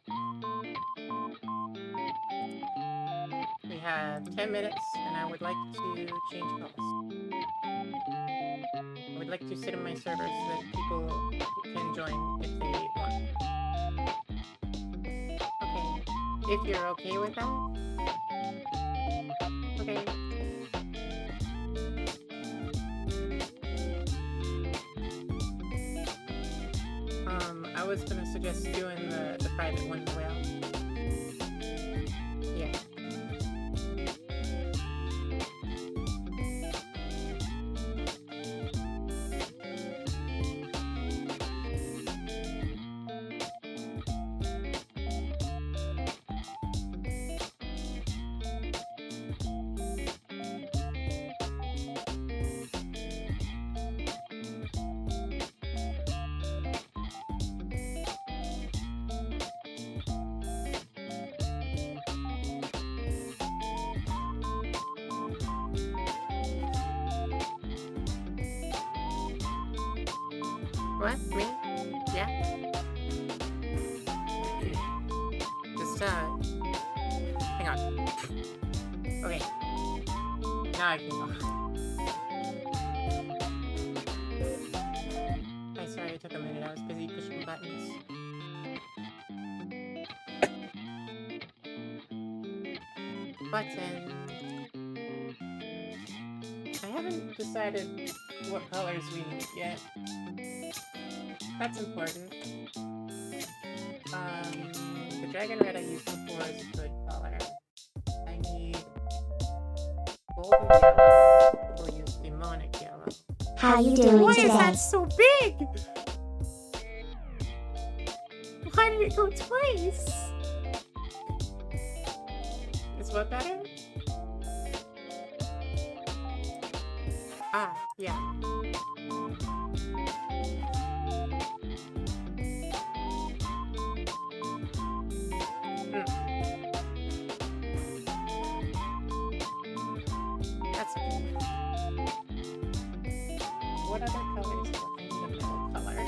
We have 10 minutes, and I would like to change calls. I would like to sit in my server so that people can join if they want. Okay. If you're okay with that? Okay. I was gonna suggest doing the private one as well. Yeah. What? Me? Yeah? Just, hang on. Okay. Now I can talk. I'm sorry it took a minute. I was busy pushing buttons. Button. I haven't decided what colors we need yet. That's important. The dragon red I used before is a good color. I need golden yellow. We'll use demonic yellow. How you doing Why today? is that so big? Why did it go twice? Is what better? Ah, yeah. That's okay. What other colors do I need a metal color?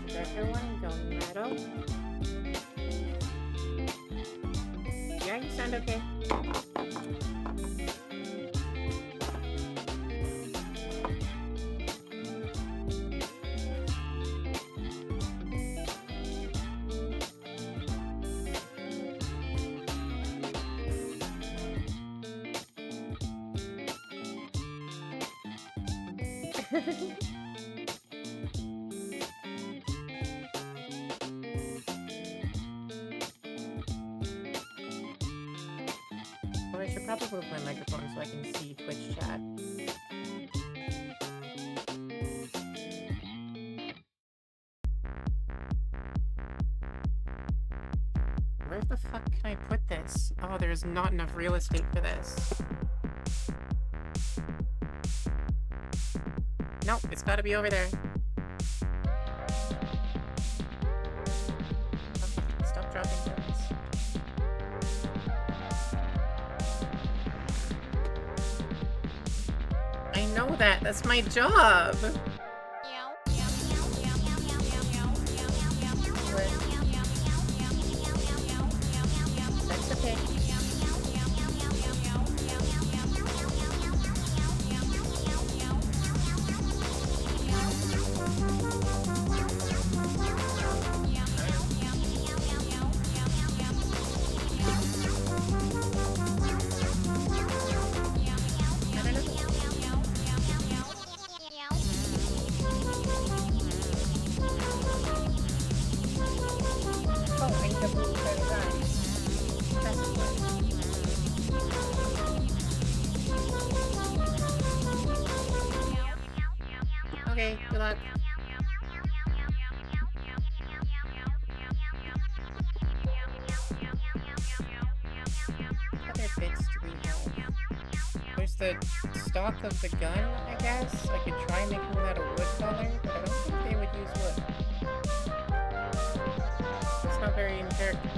Darker one, going metal. Yeah, you sound okay. Well, I should probably move my microphone so I can see Twitch chat. Where the fuck can I put this? Oh, there's not enough real estate for this. Nope, it's gotta be over there. Okay, stop dropping things. I know that. That's my job. That's okay. I don't know. Oh, I need a blue pair of eyes. That's important. Okay, good luck. What other bits do we have? There's the stock of the gun, I guess. I could try making that a wood color, but I don't think they would use wood. It's not very in character.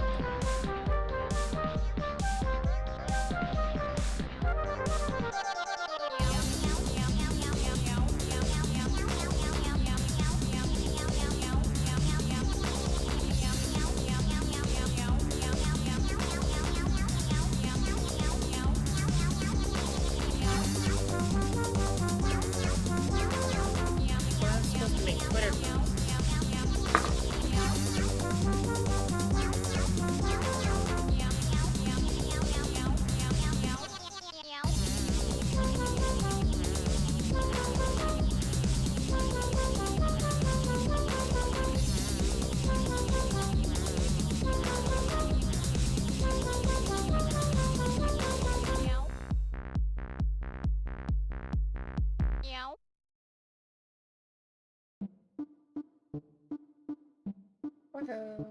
Woohoo!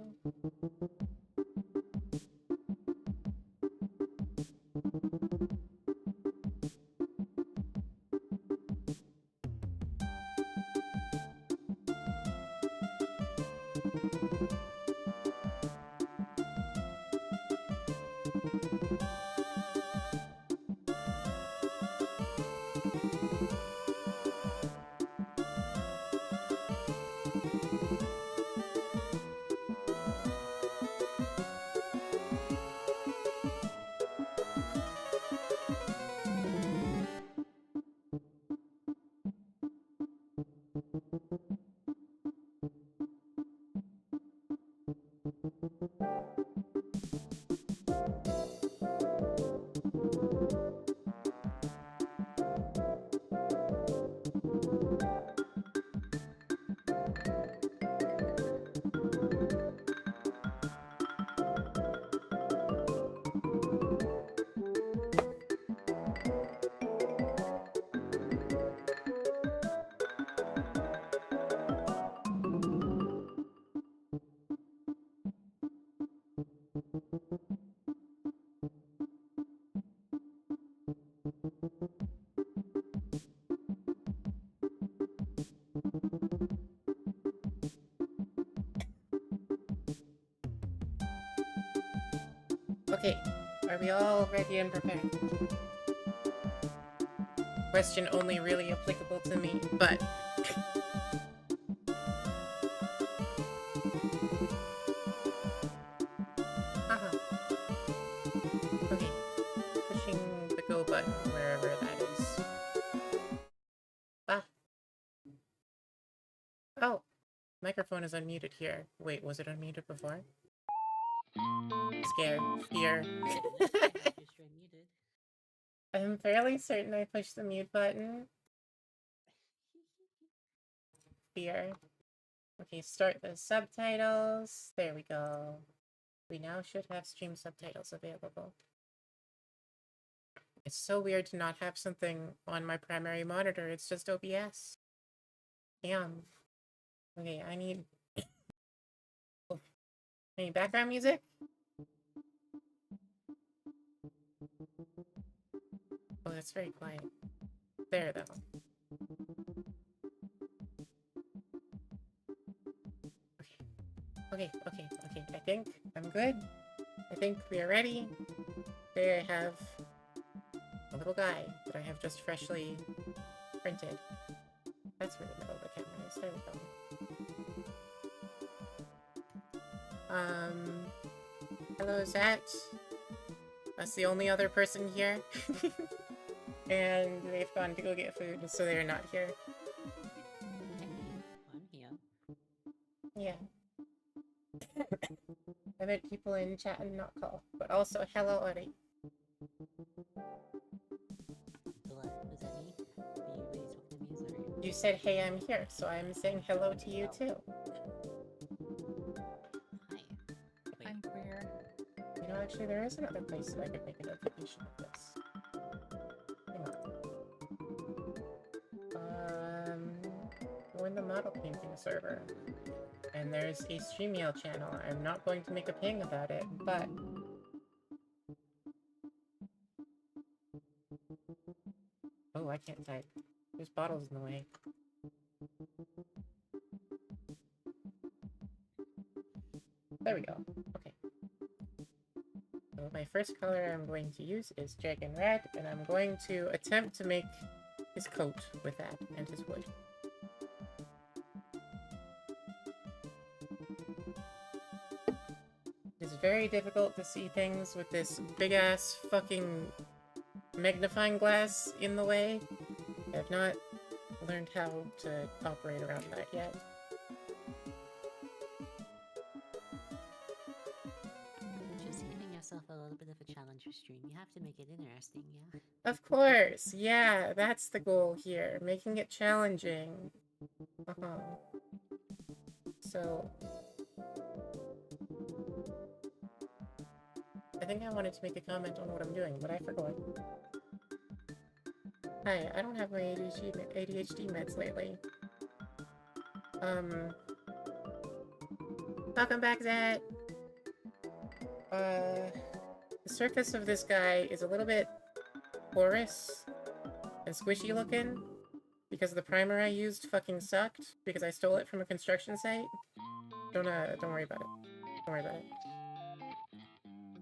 Okay, are we all ready and prepared? Question only really applicable to me, but... Haha. Okay, pushing the go button wherever that is. Ah. Oh, microphone is unmuted here. Wait, was it unmuted before? Scared. Fear. I'm fairly certain I pushed the mute button. Fear. Okay, start the subtitles. There we go. We now should have stream subtitles available. It's so weird to not have something on my primary monitor. It's just OBS. Damn. Okay, I need... Any background music? Oh, that's very quiet. There, though. Okay. I think I'm good. I think we are ready. There I have a little guy that I have just freshly printed. That's where the middle of the camera is. There we go. Hello, Zat. That's the only other person here. And they've gone to go get food, so they're not here. I'm here. Yeah. I meant people in chat and not call. But also, hello, Ori. Was that me? Were you really talking to me? Sorry. You said, hey, I'm here, so I'm saying hello to you, too. Hi. Wait. I'm queer. You know, actually, there is another place that I could make a notification of this. Hang on. Go in the model painting server. And there's a StreamYard channel. I'm not going to make a ping about it, but... Oh, I can't type. There's bottles in the way. There we go. Okay. So my first color I'm going to use is Dragon Red, and I'm going to attempt to make his coat with that, and his wood. It's very difficult to see things with this big-ass fucking magnifying glass in the way. I have not learned how to operate around that yet. Just giving yourself a little bit of a challenge for stream. You have to make it interesting, yeah? Of course! Yeah, that's the goal here. Making it challenging. So... I think I wanted to make a comment on what I'm doing, but I forgot. Hi, I don't have my ADHD meds lately. Welcome back, Zed. The surface of this guy is a little bit porous and squishy looking because the primer I used fucking sucked because I stole it from a construction site. Don't worry about it. Don't worry about it.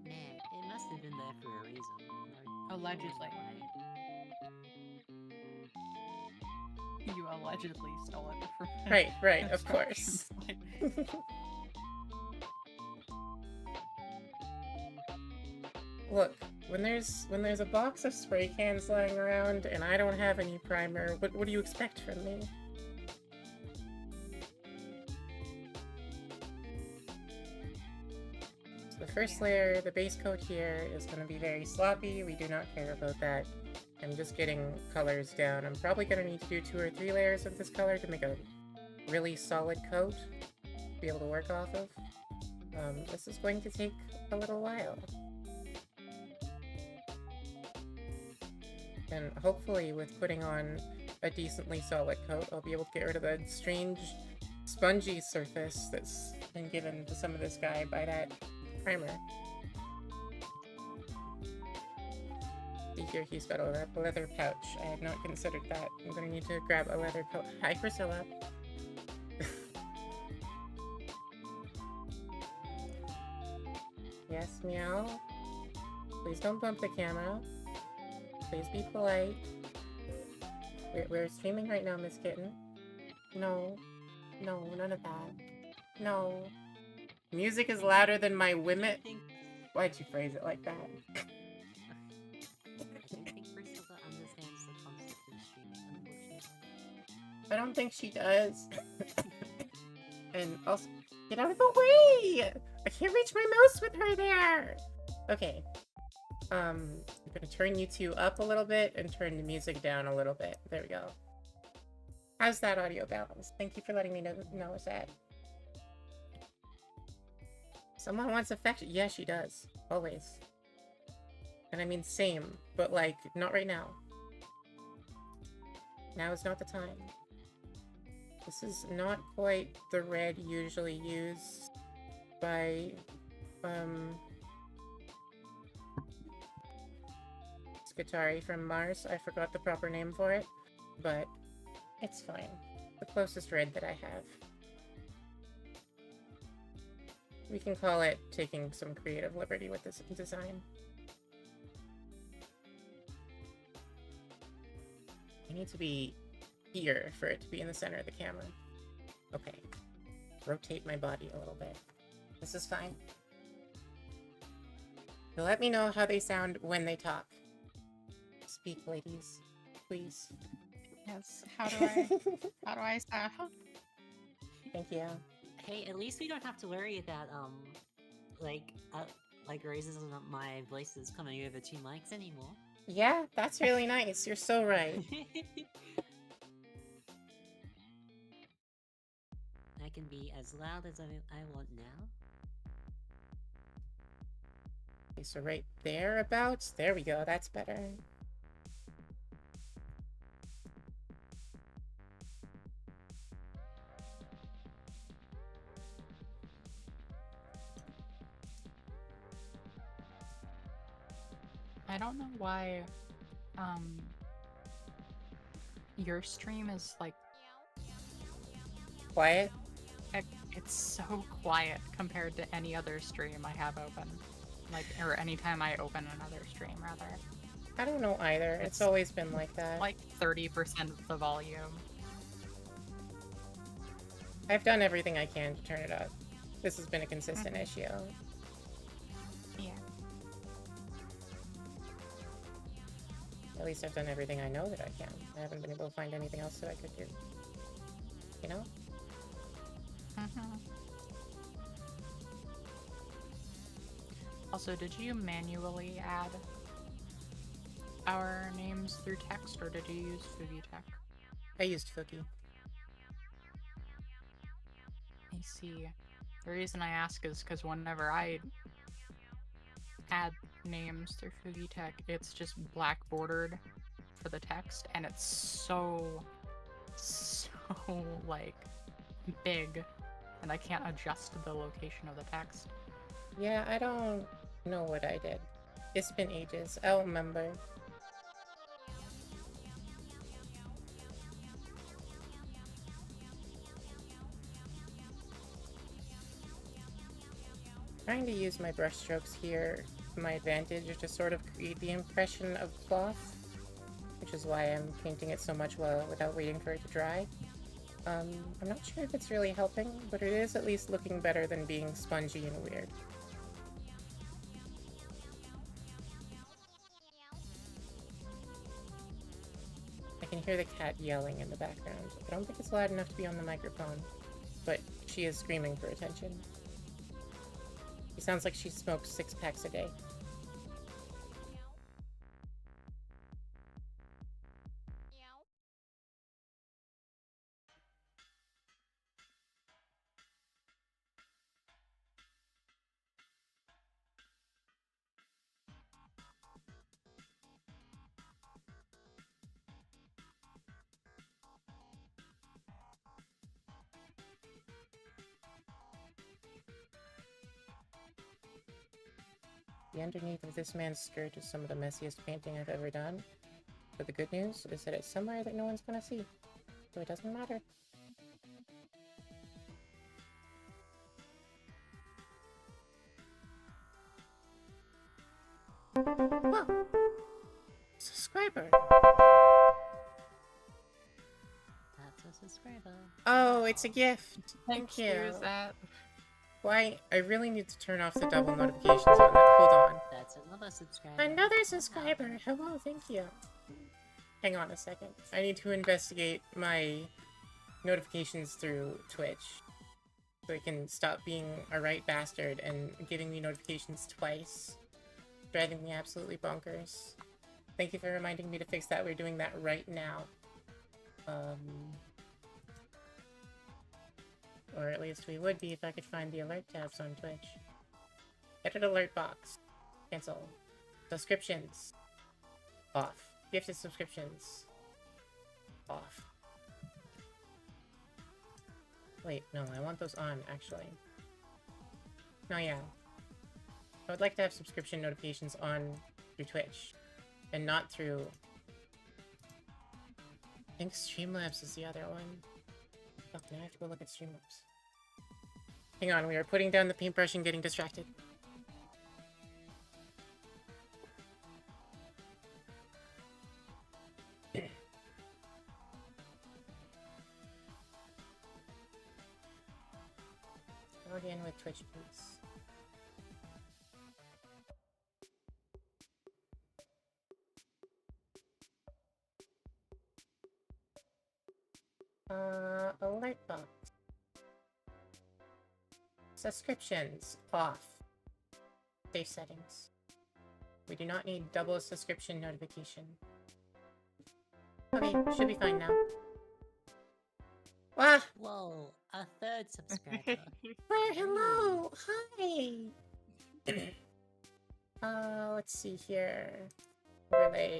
Man, it must have been there for a reason. Allegedly. You allegedly stole it from Right, of course. Look, when there's a box of spray cans lying around and I don't have any primer, what do you expect from me? So the first layer, the base coat here, is going to be very sloppy. We do not care about that. I'm just getting colors down. I'm probably going to need to do 2 or 3 layers of this color to make a really solid coat to be able to work off of. This is going to take a little while. And hopefully with putting on a decently solid coat, I'll be able to get rid of the strange spongy surface that's been given to some of this guy by that primer. See here, he's got a leather pouch. I had not considered that. I'm gonna need to grab a leather pouch. Hi, Priscilla. Yes, meow. Please don't bump the camera. Please be polite. We're streaming right now, Miss Kitten. No. No, none of that. No. Music is louder than my women. Why'd you phrase it like that? I don't think Priscilla understands the concept of streaming, unfortunately. I don't think she does. And also, get out of the way! I can't reach my mouse with her there! Okay. I'm gonna turn you two up a little bit and turn the music down a little bit. There we go. How's that audio balance? Thank you for letting me know, that. Someone wants affection. Yeah, she does. Always. And I mean same, but like, not right now. Now is not the time. This is not quite the red usually used by, Skittle from Mars. I forgot the proper name for it, but it's fine. The closest red that I have. We can call it taking some creative liberty with this design. I need to be here for it to be in the center of the camera. Okay. Rotate my body a little bit. This is fine. So let me know how they sound when they talk. Speak, ladies. Please. Yes. How do I sound? Thank you. Hey, at least we don't have to worry that like raises on my voices coming over 2 mics anymore. Yeah, that's really nice. You're so right. I can be as loud as I want now. Okay, so right thereabouts. There we go. That's better. I don't know why your stream is like Quiet? it's so quiet compared to any other stream I have open. Like, or anytime I open another stream, rather. I don't know either. It's always been like that. Like 30% of the volume. I've done everything I can to turn it up. This has been a consistent issue. Yeah. At least I've done everything I know that I can. I haven't been able to find anything else that I could do. You know? Also, did you manually add our names through text, or did you use Fugitech? I used Fookie. I see. The reason I ask is because whenever I add names through Fugitech, it's just black bordered for the text, and it's so like big and I can't adjust the location of the text. Yeah, I don't know what I did. It's been ages. I don't remember. Trying to use my brush strokes here to my advantage to sort of create the impression of cloth, which is why I'm painting it so much without waiting for it to dry. I'm not sure if it's really helping, but it is at least looking better than being spongy and weird. I can hear the cat yelling in the background. I don't think it's loud enough to be on the microphone, but she is screaming for attention. It sounds like she smokes 6 packs a day. The underneath of this man's skirt is some of the messiest painting I've ever done. But the good news is that it's somewhere that no one's gonna see, so it doesn't matter. Whoa! Subscriber! That's a subscriber. Oh, it's a gift! Thank you! Excuse that. Why, I really need to turn off the double notifications on that. Hold on. That's another subscriber. Another subscriber! Hello, thank you. Hang on a second. I need to investigate my notifications through Twitch. So I can stop being a right bastard and giving me notifications twice. Driving me absolutely bonkers. Thank you for reminding me to fix that. We're doing that right now. Or at least we would be if I could find the alert tabs on Twitch. Edit alert box. Cancel. Subscriptions. Off. Gifted subscriptions. Off. Wait, no, I want those on, actually. No, yeah. I would like to have subscription notifications on through Twitch. And not through... I think Streamlabs is the other one. Fuck, now I have to go look at Streamlabs. Hang on, we are putting down the paintbrush and getting distracted. Log in with Twitch, please. Alert box. Subscriptions off. Safe settings. We do not need double subscription notification. Okay, should be fine now. Ah! Whoa, a third subscriber. Claire, hello! Hi! Let's see here. Overlay.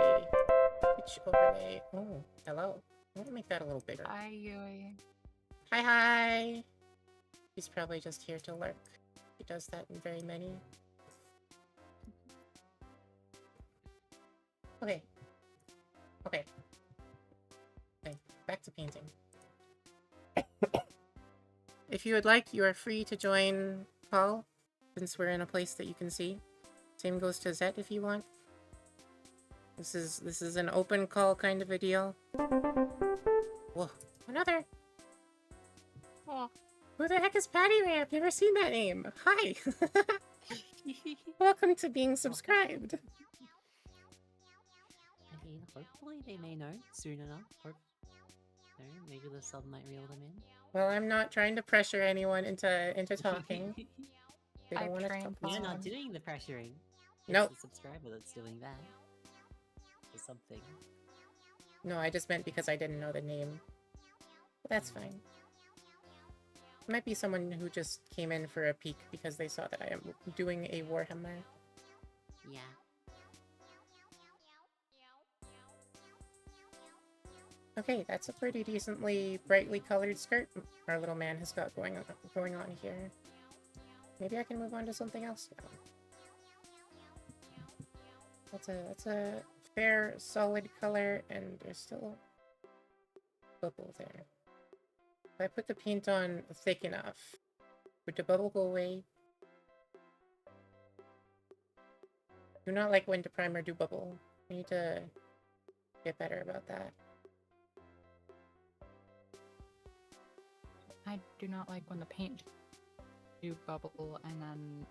Which overlay? Oh, hello. I'm gonna make that a little bigger. Hi, Yui. Hi, hi! He's probably just here to lurk. He does that in very many. Okay. Okay. Okay, back to painting. If you would like, you are free to join Paul, since we're in a place that you can see. Same goes to Zet if you want. This is an open call kind of a deal. Whoa, another! Oh. Who the heck is Patty Ray? I've never seen that name. Hi! Welcome to being subscribed. I mean, hopefully they may know soon enough. Maybe the sub might reel them in. Well, I'm not trying to pressure anyone into talking. They don't I've want to trained talk. You're not doing the pressuring. It's Nope. the subscriber that's doing that. Or something. No, I just meant because I didn't know the name. But that's fine. It might be someone who just came in for a peek because they saw that I am doing a Warhammer. Yeah. Okay, that's a pretty decently brightly colored skirt our little man has got going on here. Maybe I can move on to something else now. That's a fair, solid color, and there's still a bubble there. If I put the paint on thick enough, would the bubble go away? Do not like when the primer do bubble. I need to get better about that. I do not like when the paint do bubble and then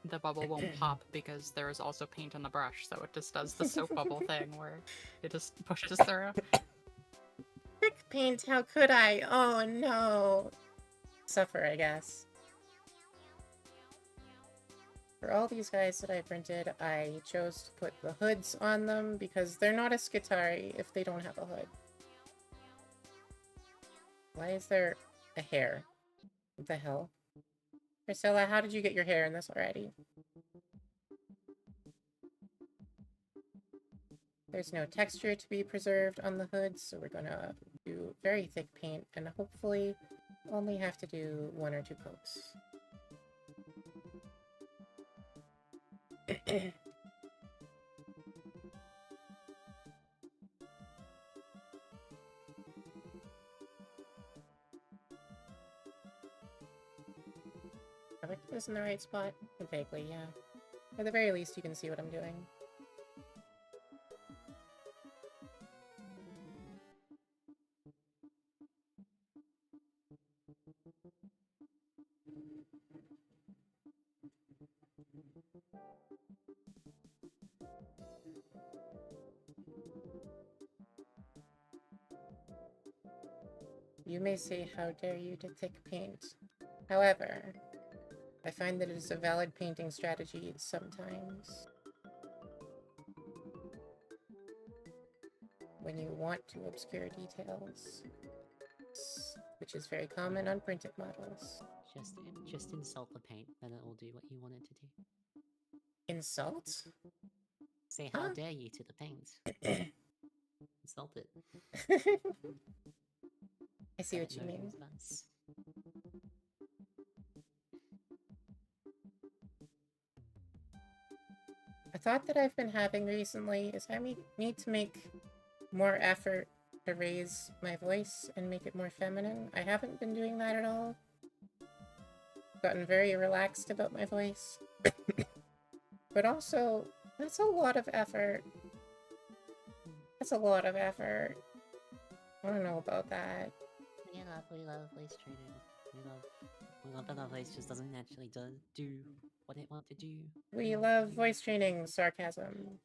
the bubble won't pop because there is also paint on the brush, so it just does the soap bubble thing where it just pushes through. Thick paint, how could I? Oh no. Suffer, I guess. For all these guys that I printed, I chose to put the hoods on them because they're not a Skitari if they don't have a hood. Why is there a hair? What the hell? Priscilla, how did you get your hair in this already? There's no texture to be preserved on the hood, so we're gonna do very thick paint and hopefully only have to do 1 or 2 coats. Have I put this in the right spot? Vaguely, yeah. At the very least, you can see what I'm doing. You may say, how dare you to thick paint. However, I find that it is a valid painting strategy sometimes. When you want to obscure details. Which is very common on printed models. Just insult the paint, then it will do what you want it to do. Insult? Say how dare you to the paint. Insult it. I see what you No mean. response. A thought that I've been having recently is I need to make more effort to raise my voice and make it more feminine. I haven't been doing that at all. I've gotten very relaxed about my voice. But also, that's a lot of effort. That's a lot of effort. I don't know about that. We love voice training. We love that our voice just doesn't naturally do what it wants to do. We love voice training, sarcasm.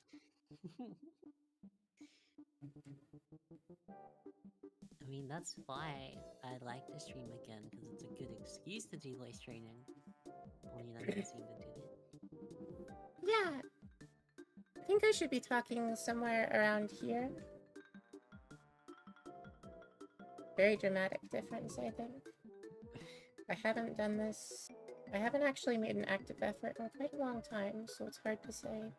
I mean, that's why I like to stream again, because it's a good excuse to do voice training. Only I don't seem to do it. Yeah. I think I should be talking somewhere around here. Very dramatic difference, I think. I haven't done this. I haven't actually made an active effort in quite a long time, so it's hard to say.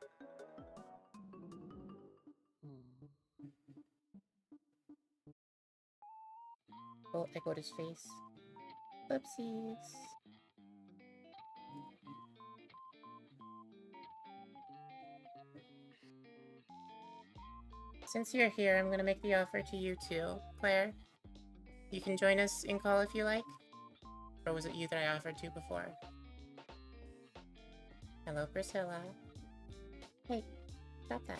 Oh, I got his face. Oopsies. Since you're here, I'm gonna make the offer to you too, Claire. You can join us in call if you like. Or was it you that I offered to before? Hello, Priscilla. Hey, stop that.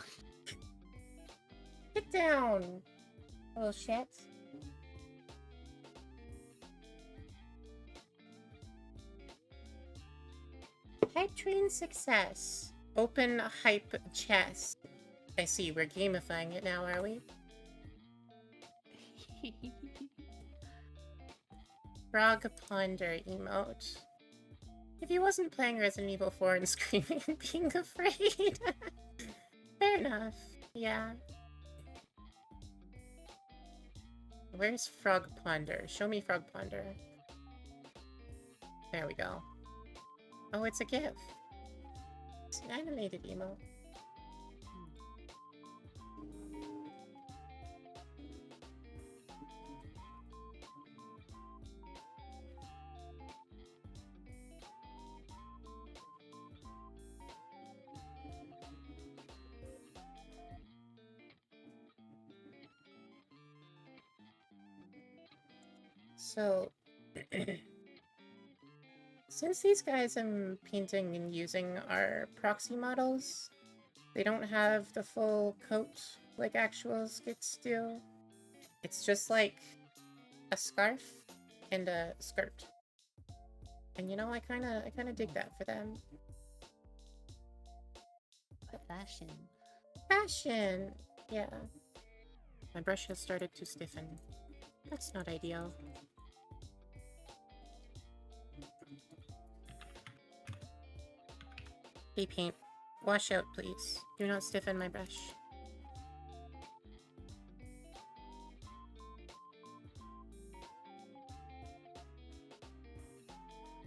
Get down! Little shit. Hype train success. Open hype chest. I see, we're gamifying it now, are we? Frog Ponder emote. If he wasn't playing Resident Evil 4 and screaming and being afraid. Fair enough, yeah. Where's Frog Ponder? Show me Frog Ponder. There we go. Oh, it's a GIF. It's an animated emote. So, since these guys I'm painting and using are proxy models, they don't have the full coat like actual skits do. It's just like a scarf and a skirt. And you know, I kinda dig that for them. Fashion. Fashion! Yeah. My brush has started to stiffen. That's not ideal. Hey, paint. Wash out, please. Do not stiffen my brush.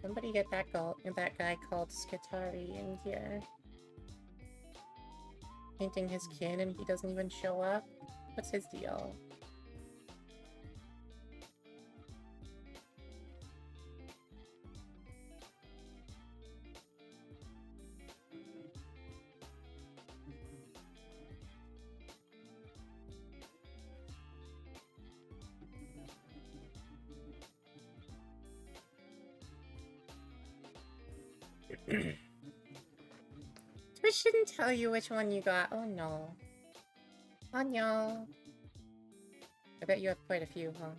Somebody get that guy called Skitari in here. Painting his kin and he doesn't even show up? What's his deal? Twitch shouldn't tell you which one you got. Oh no. Oh no. I bet you have quite a few, huh?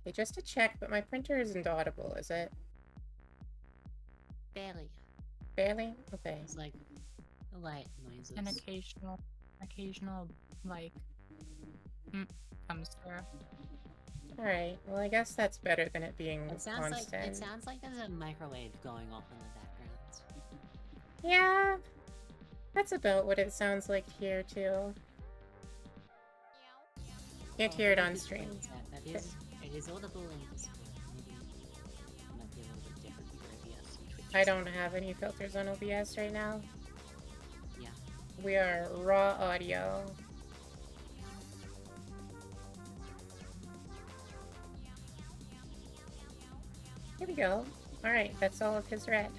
Hey, just to check, but my printer isn't audible, is it? Barely. Barely? Okay. It's like light noises. An occasional, like, comes through. Alright, well I guess that's better than it being constant. It sounds like there's a microwave going off in the background. Yeah, that's about what it sounds like here too. Can't hear it on stream. It is audible in Discord. Maybe it might be a little bit different for OBS and Twitch. I don't have any filters on OBS right now. Yeah. We are raw audio. Here we go. Alright, that's all of his red.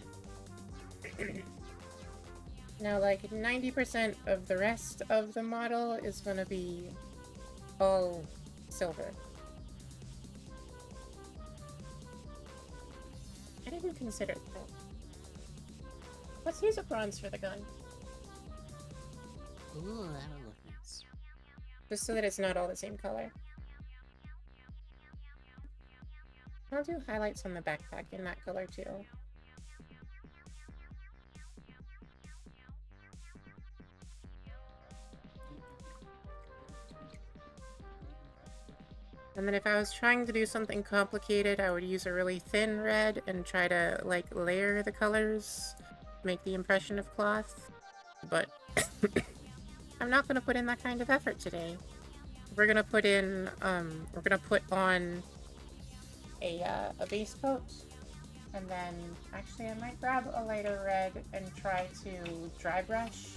Now, like, 90% of the rest of the model is gonna be all silver. I didn't consider that. Let's use a bronze for the gun. Ooh, that would look nice. Just so that it's not all the same color. I'll do highlights on the backpack in that color too. And then if I was trying to do something complicated, I would use a really thin red and try to, like, layer the colors, make the impression of cloth. But I'm not gonna put in that kind of effort today. We're gonna put in, we're gonna put on a base coat, and then, actually I might grab a lighter red and try to dry brush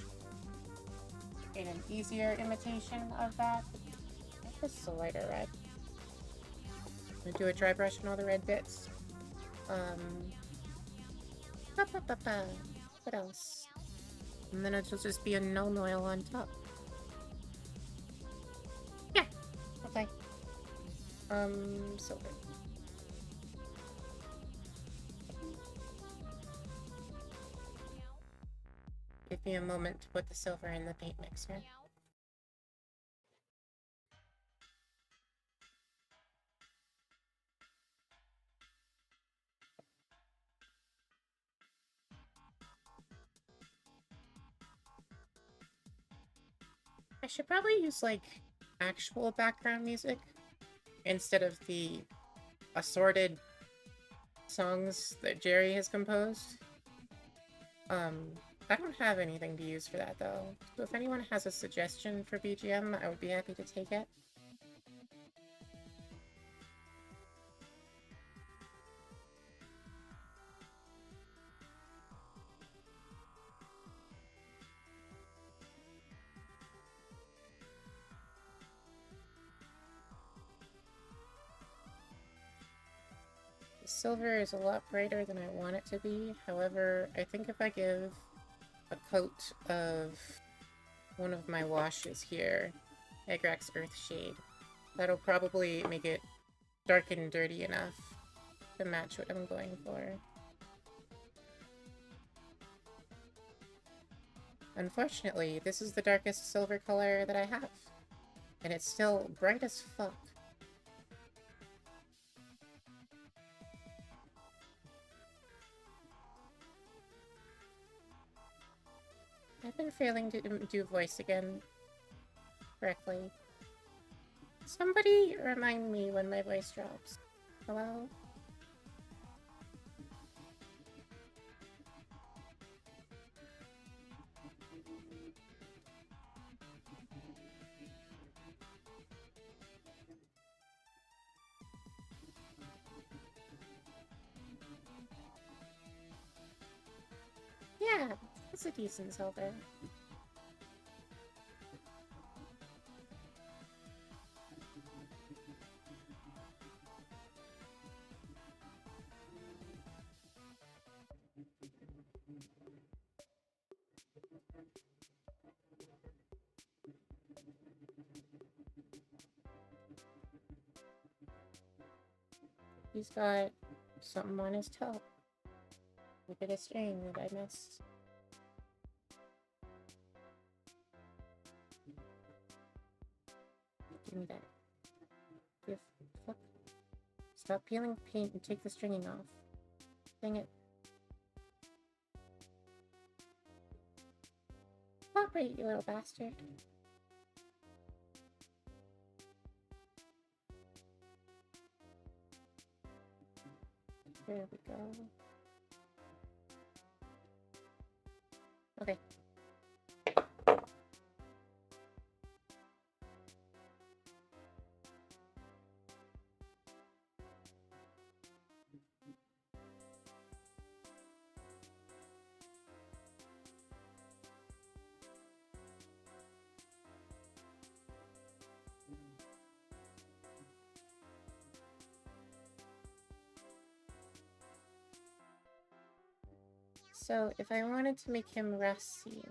in an easier imitation of that. I think this is a lighter red. I'm gonna do a dry brush on all the red bits. What else? And then it'll just be a gnome oil on top. Yeah. Okay. Silver. Give me a moment to put the silver in the paint mixer. I should probably use, like, actual background music instead of the assorted songs that Jerry has composed. I don't have anything to use for that, though. So if anyone has a suggestion for BGM, I would be happy to take it. The silver is a lot brighter than I want it to be. However, I think if I give a coat of one of my washes here, Egrax Earthshade, that'll probably make it dark and dirty enough to match what I'm going for. Unfortunately, this is the darkest silver color that I have, and it's still bright as fuck. I've been failing to do voice again correctly. Somebody remind me when my voice drops. Hello? Yeah, it's a decent silver. He's got something on his toe. Look at a string that I missed. Give me that. Give. Fuck. Stop peeling paint and take the stringing off. Dang it. Cooperate, you little bastard. There we go. Okay. So if I wanted to make him rusty,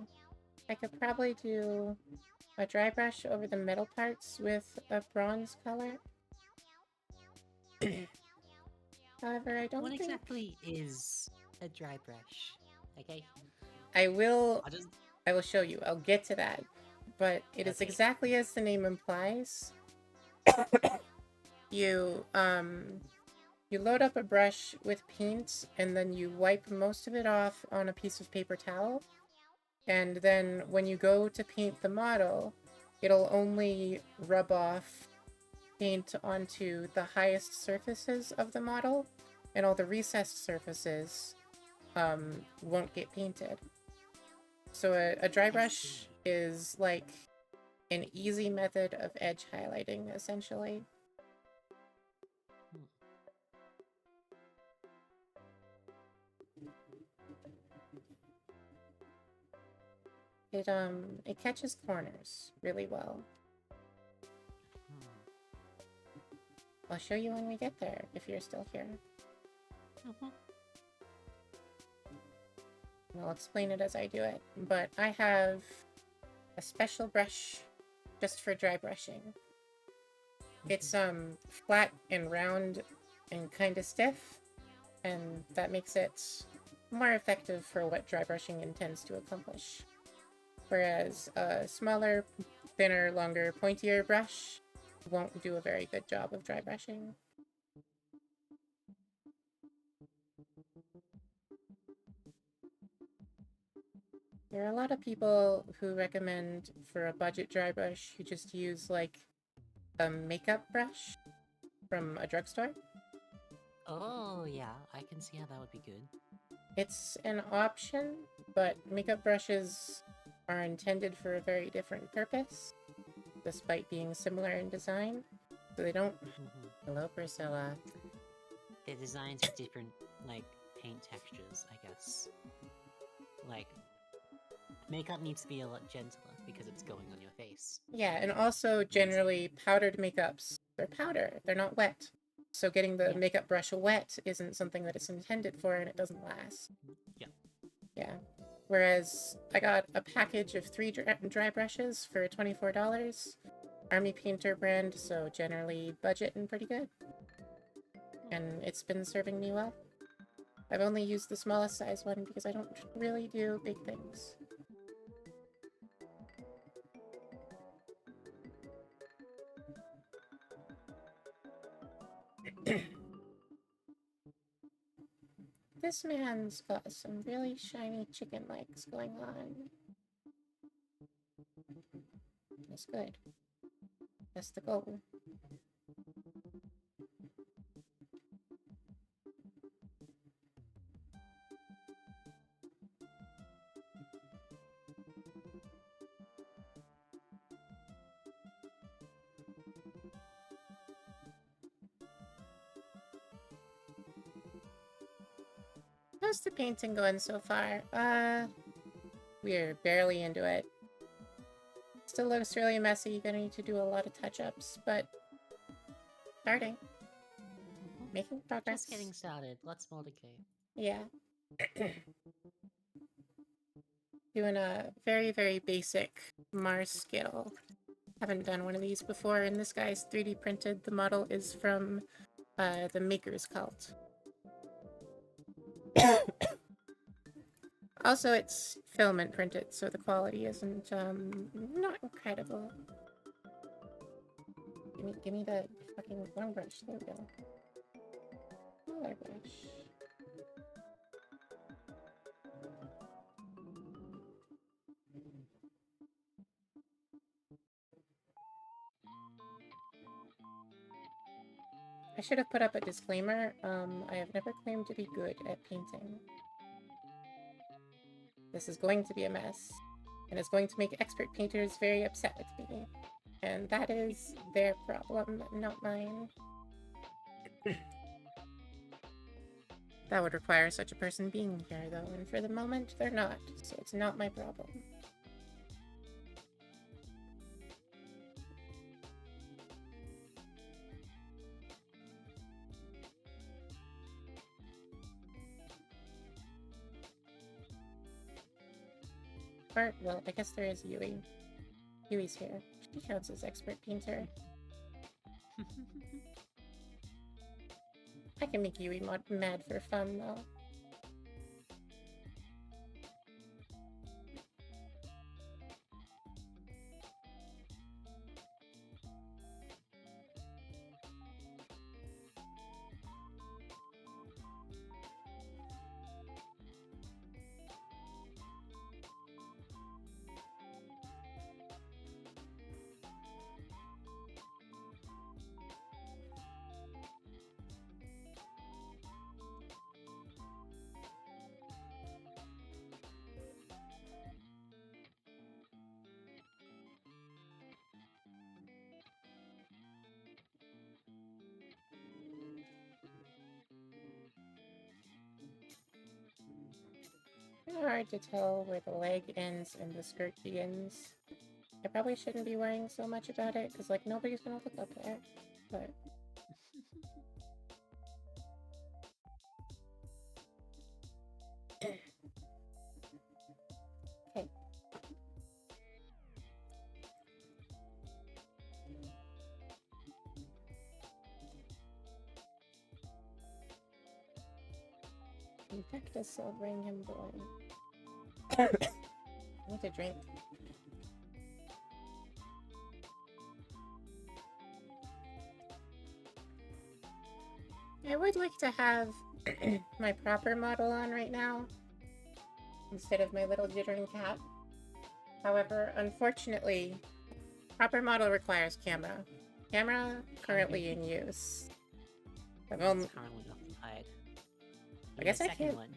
I could probably do a dry brush over the metal parts with a bronze color. However, I don't What think... exactly is a dry brush? Okay. I will I'll I will show you. I'll get to that. But it is Okay. exactly as the name implies. You you load up a brush with paint and then you wipe most of it off on a piece of paper towel. And then when you go to paint the model, it'll only rub off paint onto the highest surfaces of the model, and all the recessed surfaces won't get painted. So a dry brush is like an easy method of edge highlighting, essentially. It catches corners really well. I'll show you when we get there, if you're still here. And I'll explain it as I do it. But I have a special brush just for dry brushing. It's flat and round and kind of stiff, and that makes it more effective for what dry brushing intends to accomplish. Whereas a smaller, thinner, longer, pointier brush won't do a very good job of dry brushing. There are a lot of people who recommend for a budget dry brush, you just use like a makeup brush from a drugstore. Oh, yeah, I can see how that would be good. It's an option, but makeup brushes are intended for a very different purpose, despite being similar in design. So they don't... Hello, Priscilla. The designs are different, like, paint textures, I guess. Like, makeup needs to be a lot gentler because it's going on your face. Yeah, and also generally powdered makeups. They're powder, they're not wet. So getting the Yeah. makeup brush wet isn't something that it's intended for, and it doesn't last. Yeah. Yeah. Whereas I got a package of 3 dry brushes for $24. Army Painter brand, so generally budget and pretty good. And it's been serving me well. I've only used the smallest size one because I don't really do big things. This man's got some really shiny chicken legs going on. That's good. That's the goal. How's the painting going so far? We're barely into it. Still looks really messy, gonna need to do a lot of touch-ups, but starting. Making progress. Just getting started. Lots more to go. Yeah. Doing a very, very basic Mars skittle. Haven't done one of these before, and this guy's 3D printed. The model is from the Maker's Cult. Also, it's filament printed, so the quality isn't, not incredible. Give me the fucking long brush. There we go. Smaller brush. I should have put up a disclaimer. I have never claimed to be good at painting. This is going to be a mess, and it's going to make expert painters very upset with me. And that is their problem, not mine. That would require such a person being here, though, and for the moment, they're not, so it's not my problem. Or, well, I guess there is Yui. Yui's here. She counts as expert painter. I can make Yui mad for fun, though. It's hard to tell where the leg ends and the skirt begins. I probably shouldn't be worrying so much about it, because, like, nobody's gonna look up there. But... okay. Infect a silvering him born. I need to drink. I would like to have my proper model on right now, instead of my little jittering cat. However, unfortunately, proper model requires camera. Camera currently in use. I've only... It's currently occupied. I guess I second can't... one.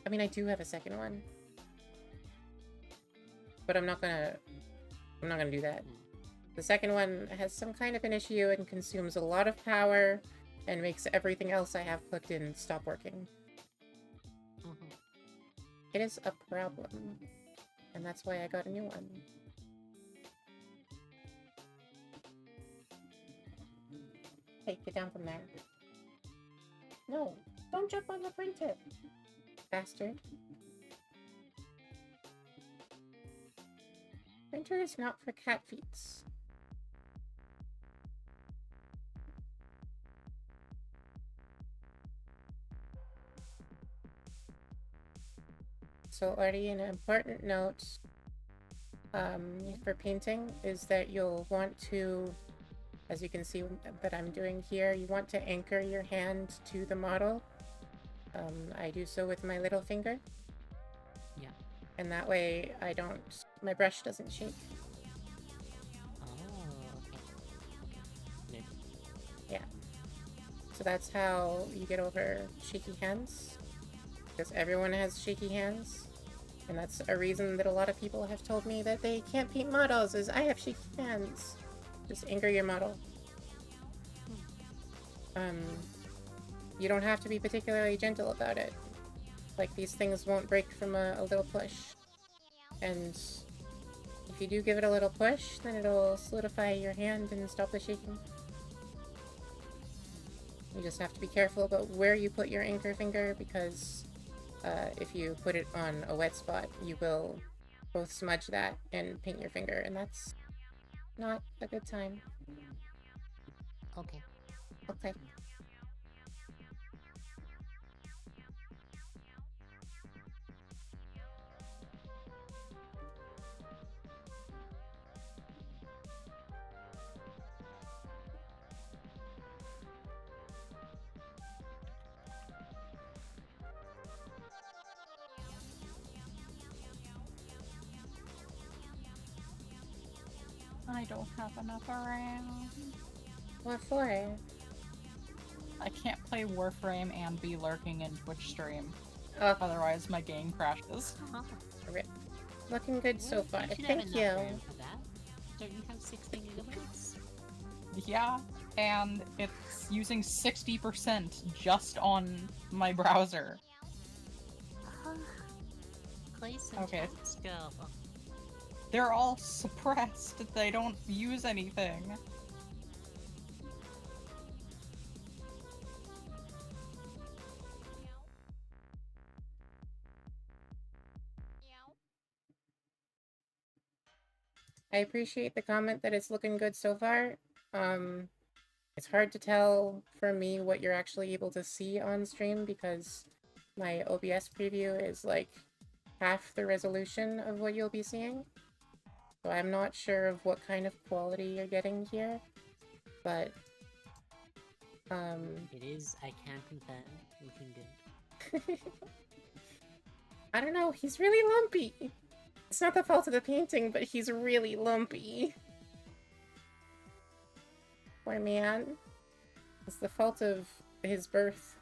I mean, I do have a second one. But I'm not gonna do that. The second one has some kind of an issue and consumes a lot of power and makes everything else I have clicked in stop working. It is a problem. And that's why I got a new one. Hey, get down from there. No, don't jump on the printer, bastard. Printer is not for cat feet. So already an important note for painting is that you'll want to, as you can see that I'm doing here, you want to anchor your hand to the model. I do so with my little finger. Yeah. And that way my brush doesn't shake. Oh, okay. Yeah. So that's how you get over shaky hands. Because everyone has shaky hands. And that's a reason that a lot of people have told me that they can't paint models, is I have shaky hands. Just anchor your model. You don't have to be particularly gentle about it. Like, these things won't break from a little push. And if you do give it a little push, then it'll solidify your hand and stop the shaking. You just have to be careful about where you put your anchor finger, because if you put it on a wet spot, you will both smudge that and paint your finger, and that's not a good time. Okay. Okay. I don't have enough RAM. What for? I can't play Warframe and be lurking in Twitch stream. Oh, Otherwise, my game crashes. rip. Looking good so far. You should Thank have you. enough RAM for that. Don't you have 16 gigabytes? Yeah, and it's using 60% just on my browser. Play some Okay. tasks, girl. They're all suppressed. They don't use anything. I appreciate the comment that it's looking good so far. It's hard to tell for me what you're actually able to see on stream, because my OBS preview is like half the resolution of what you'll be seeing. So I'm not sure of what kind of quality you're getting here, but It is, I can confirm, looking good. I don't know, he's really lumpy. It's not the fault of the painting, but he's really lumpy. Poor man. It's the fault of his birth.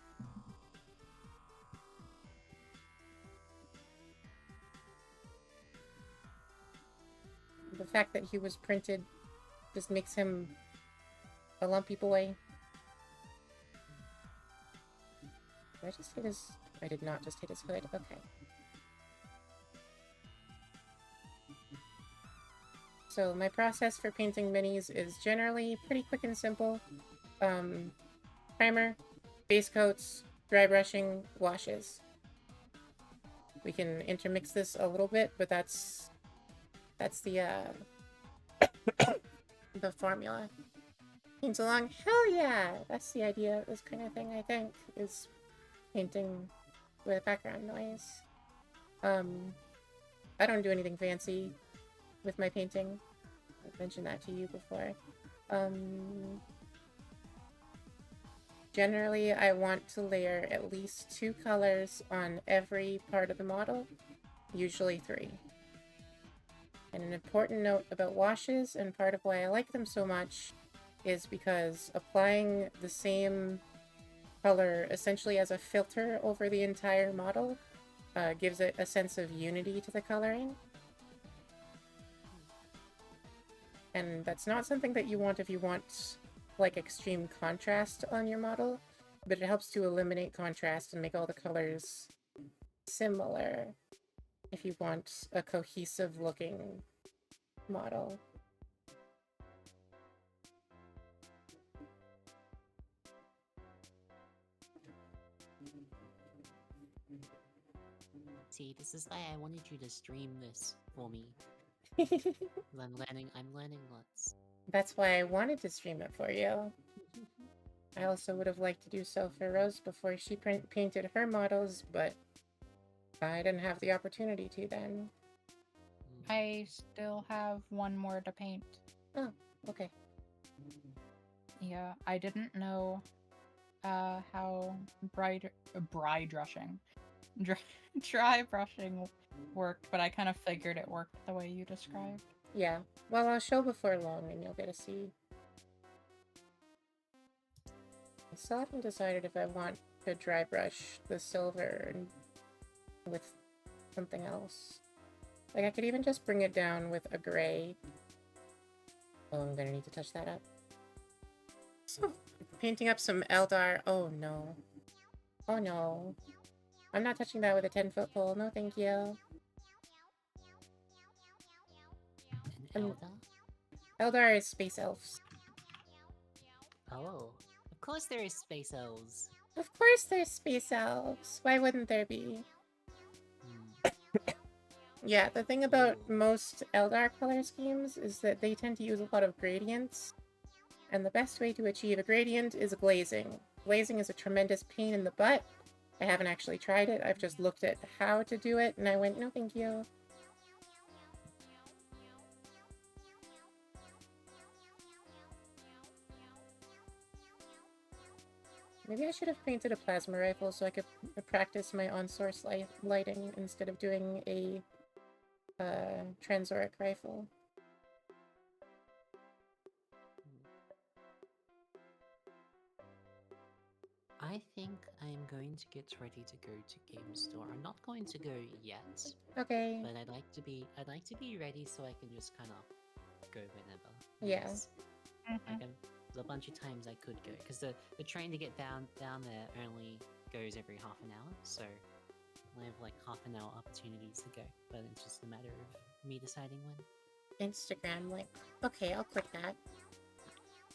The fact that he was printed just makes him a lumpy boy. Did I just hit his... I did not just hit his hood. Okay. So my process for painting minis is generally pretty quick and simple. Primer, base coats, dry brushing, washes. We can intermix this a little bit, but that's the the formula. Paint along, hell yeah! That's the idea of this kind of thing, I think, is painting with background noise. I don't do anything fancy with my painting. I've mentioned that to you before. Generally, I want to layer at least 2 colors on every part of the model, usually 3. And an important note about washes, and part of why I like them so much, is because applying the same color essentially as a filter over the entire model gives it a sense of unity to the coloring. And that's not something that you want if you want like extreme contrast on your model, but it helps to eliminate contrast and make all the colors similar if you want a cohesive looking model. See, this is why I wanted you to stream this for me. I'm learning lots. That's why I wanted to stream it for you. I also would have liked to do so for Rose before she painted her models, but I didn't have the opportunity to then. I still have one more to paint. Oh, okay. Yeah, I didn't know how dry brushing worked, but I kind of figured it worked the way you described. Yeah. Well, I'll show before long and you'll get to see. I still haven't decided if I want to dry brush the silver with something else. Like, I could even just bring it down with a gray. Oh, I'm gonna need to touch that up. So, painting up some Eldar. Oh, no. Oh, no. I'm not touching that with a 10-foot pole. No, thank you. An Eldar? Eldar is space elves. Oh, of course there is space elves. Of course there's space elves. Why wouldn't there be? Yeah, the thing about most Eldar color schemes is that they tend to use a lot of gradients. And the best way to achieve a gradient is glazing. Glazing is a tremendous pain in the butt. I haven't actually tried it. I've just looked at how to do it, and I went, no thank you. Maybe I should have painted a plasma rifle so I could practice my on-source lighting instead of doing a transoric rifle. I think I'm going to get ready to go to Game Store. I'm not going to go yet. Okay. But I'd like to be ready so I can just kind of go whenever. Yeah. Like a bunch of times I could go because the train to get down there only goes every half an hour, so I have like half an hour opportunities to go. But it's just a matter of me deciding when. Instagram link. Okay, I'll click that.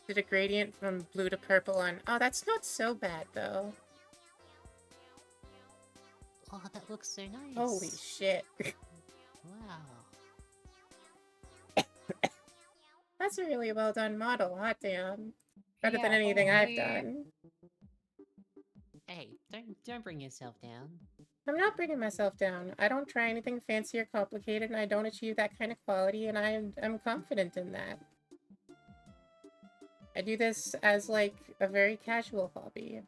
Did a gradient from blue to purple on... Oh, that's not so bad, though. Oh, that looks so nice. Holy shit. Wow. That's a really well done model, hot damn. Better than anything I've done. Hey, don't bring yourself down. I'm not bringing myself down. I don't try anything fancy or complicated, and I don't achieve that kind of quality, and I'm confident in that. I do this as, like, a very casual hobby.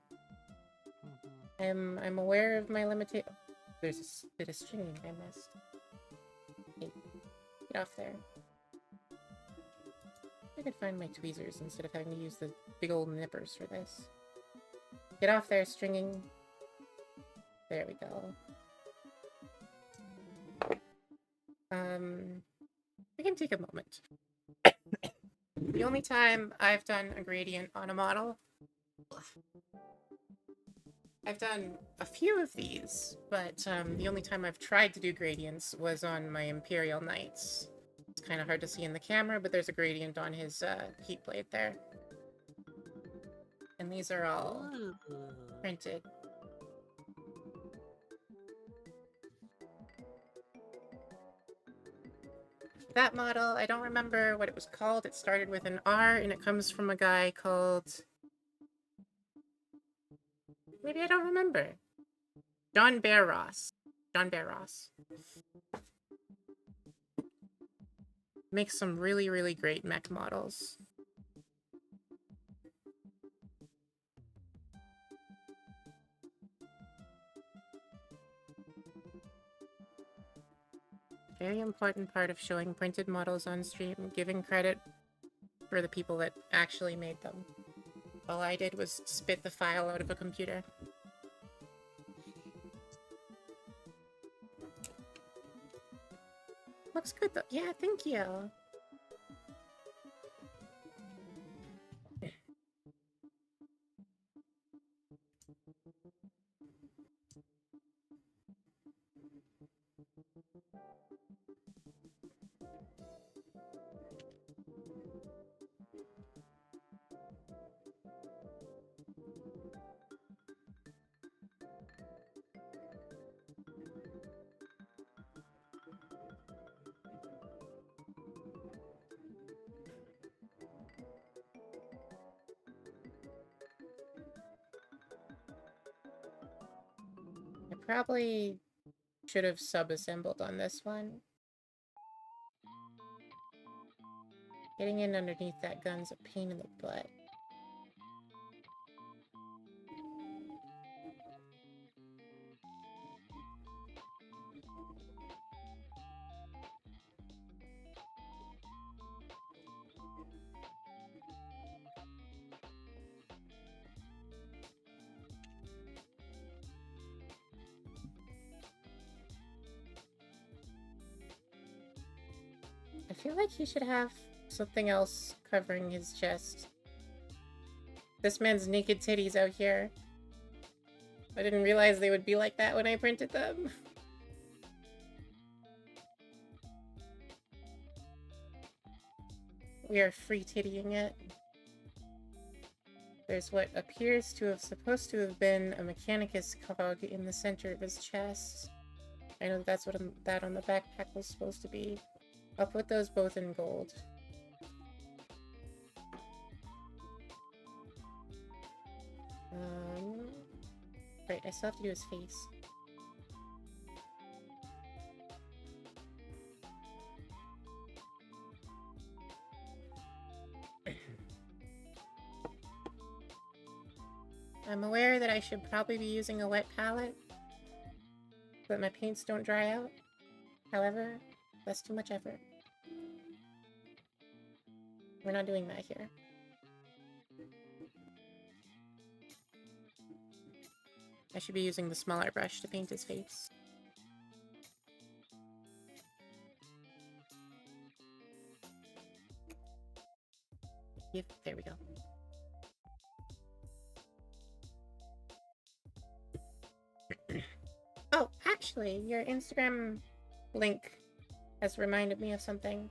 I'm aware of my limitations. There's a bit of stringing I missed. Hey, get off there. I could find my tweezers instead of having to use the big old nippers for this. Get off there, stringing. There we go. We can take a moment. The only time I've done a gradient on a model... I've done a few of these, but the only time I've tried to do gradients was on my Imperial Knights. It's kind of hard to see in the camera, but there's a gradient on his heat blade there. And these are all printed. That model, I don't remember what it was called. It started with an R, and it comes from a guy called... Maybe I don't remember. John Bear Ross. John Bear Ross. Makes some really, really great mech models. Very important part of showing printed models on stream, giving credit for the people that actually made them. All I did was spit the file out of a computer. Looks good though. Yeah, thank you. probably should have sub-assembled on this one. Getting in underneath that gun's a pain in the butt. I feel like he should have something else covering his chest. This man's naked titties out here. I didn't realize they would be like that when I printed them. We are free tittying it. There's what appears to have supposed to have been a Mechanicus cog in the center of his chest. I know that's what that on the backpack was supposed to be. I'll put those both in gold. Right, I still have to do his face. I'm aware that I should probably be using a wet palette so that my paints don't dry out. However, that's too much effort. We're not doing that here. I should be using the smaller brush to paint his face. Yep, there we go. Oh, actually, your Instagram link has reminded me of something.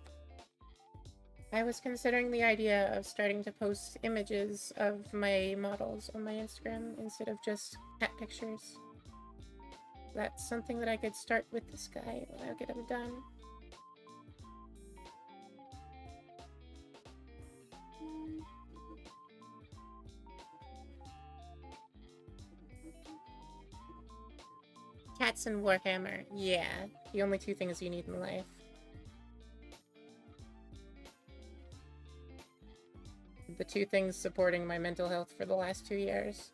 I was considering the idea of starting to post images of my models on my Instagram instead of just cat pictures. That's something that I could start with this guy when I get him done. Cats and Warhammer. Yeah, the only two things you need in life. The two things supporting my mental health for the last 2 years.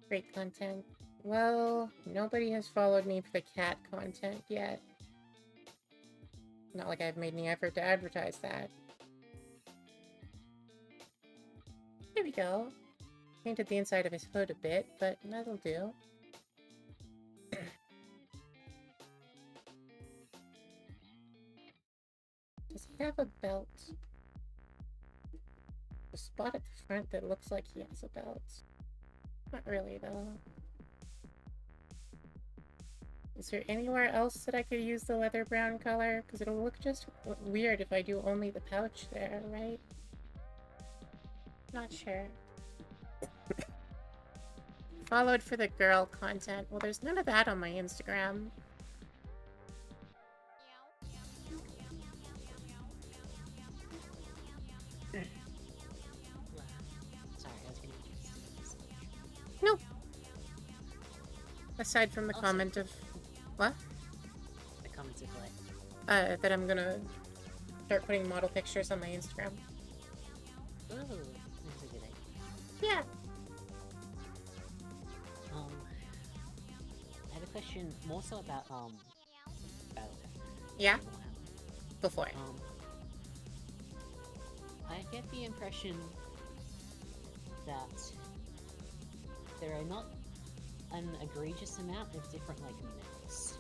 Great content. Well, nobody has followed me for the cat content yet. Not like I've made any effort to advertise that. Here we go. Painted the inside of his hood a bit, but that'll do. Does he have a belt? A spot at the front that looks like he has a belt. Not really, though. Is there anywhere else that I could use the leather brown color? Because it'll look just weird if I do only the pouch there, right? Not sure. Followed for the girl content. Well, there's none of that on my Instagram. Sorry, I was getting confused. Nope. Aside from the Also- comment of... What? The comments of what? That I'm gonna start putting model pictures on my Instagram. Ooh, that's a good idea. Yeah. I had a question more so about Battle. Yeah? Before. I get the impression that there are not an egregious amount of different like mechs,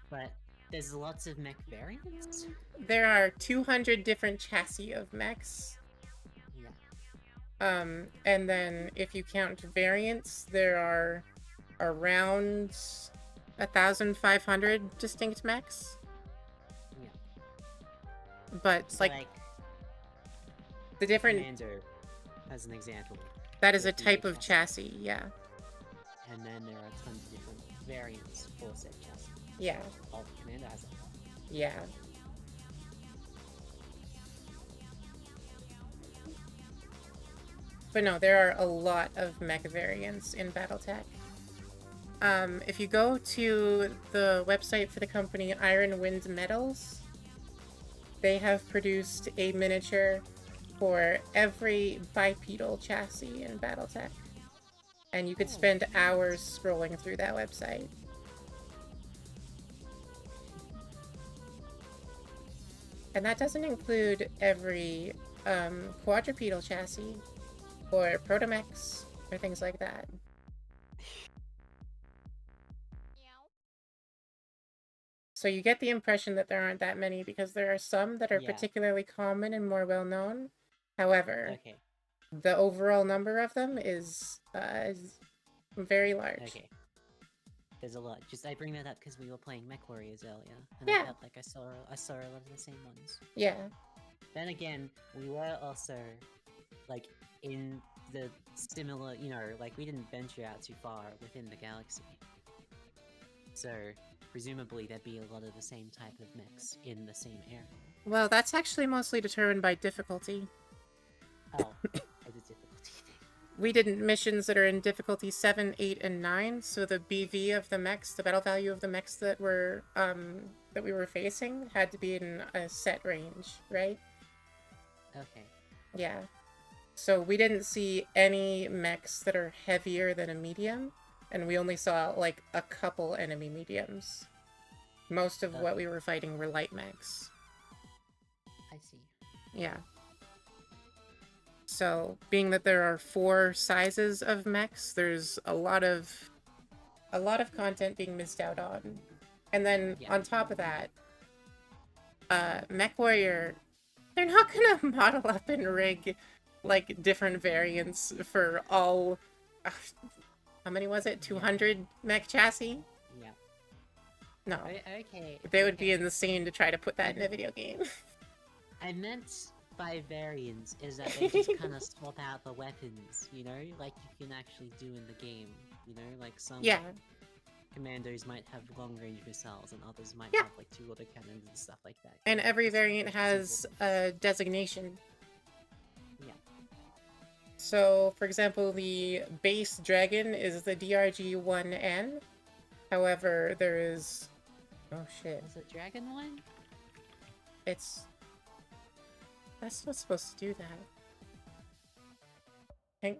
but there's lots of mech variants. There are 200 different chassis of mechs. Yeah. And then if you count variants, there are around 1,500 distinct mechs. Yeah. But So, like the different Commander, as an example, that is a would be type a of chassis, yeah. and then there are tons of different variants for said chassis Yeah, of Commander Azov. yeah. But no, there are a lot of mech variants in BattleTech. If you go to the website for the company Iron Wind Metals, they have produced a miniature for every bipedal chassis in BattleTech. And you could spend hours scrolling through that website. And that doesn't include every quadrupedal chassis or protomechs or things like that. So you get the impression that there aren't that many because there are some that are Yeah. particularly common and more well known. However, Okay. the overall number of them is very large. Okay. There's a lot. Just I bring that up because we were playing Mech Warriors earlier, and Yeah. I felt like I saw a lot of the same ones. Yeah. Then again, we were also like in the similar, you know, like we didn't venture out too far within the galaxy. So presumably there'd be a lot of the same type of mechs in the same area. Well, that's actually mostly determined by difficulty. Oh, it's a difficulty thing. We did missions that are in difficulty 7, 8, and 9, so the BV of the mechs, the battle value of the mechs that we were facing had to be in a set range, right? Okay. Yeah. So we didn't see any mechs that are heavier than a medium, and we only saw like a couple enemy mediums. Most of what we were fighting were light mechs. I see. Yeah. So, being that there are 4 sizes of mechs, there's a lot of content being missed out on. And then on top of that, Mech Warrior, they're not gonna model up and rig like different variants for all. How many was it? 200 mech chassis? Yeah. No. Okay. They would be insane to try to put that in a video game. I meant by variants is that they just kind of swap out the weapons, you know, like you can actually do in the game. You know, like some commandos might have long-range missiles, and others might have like 2 autocannons and stuff like that. And every variant has a designation. Yeah. So, for example, the base dragon is the DRG-1N. However, there is... Oh, shit. Is it Dragon one? It's... That's not supposed to do that. Hang...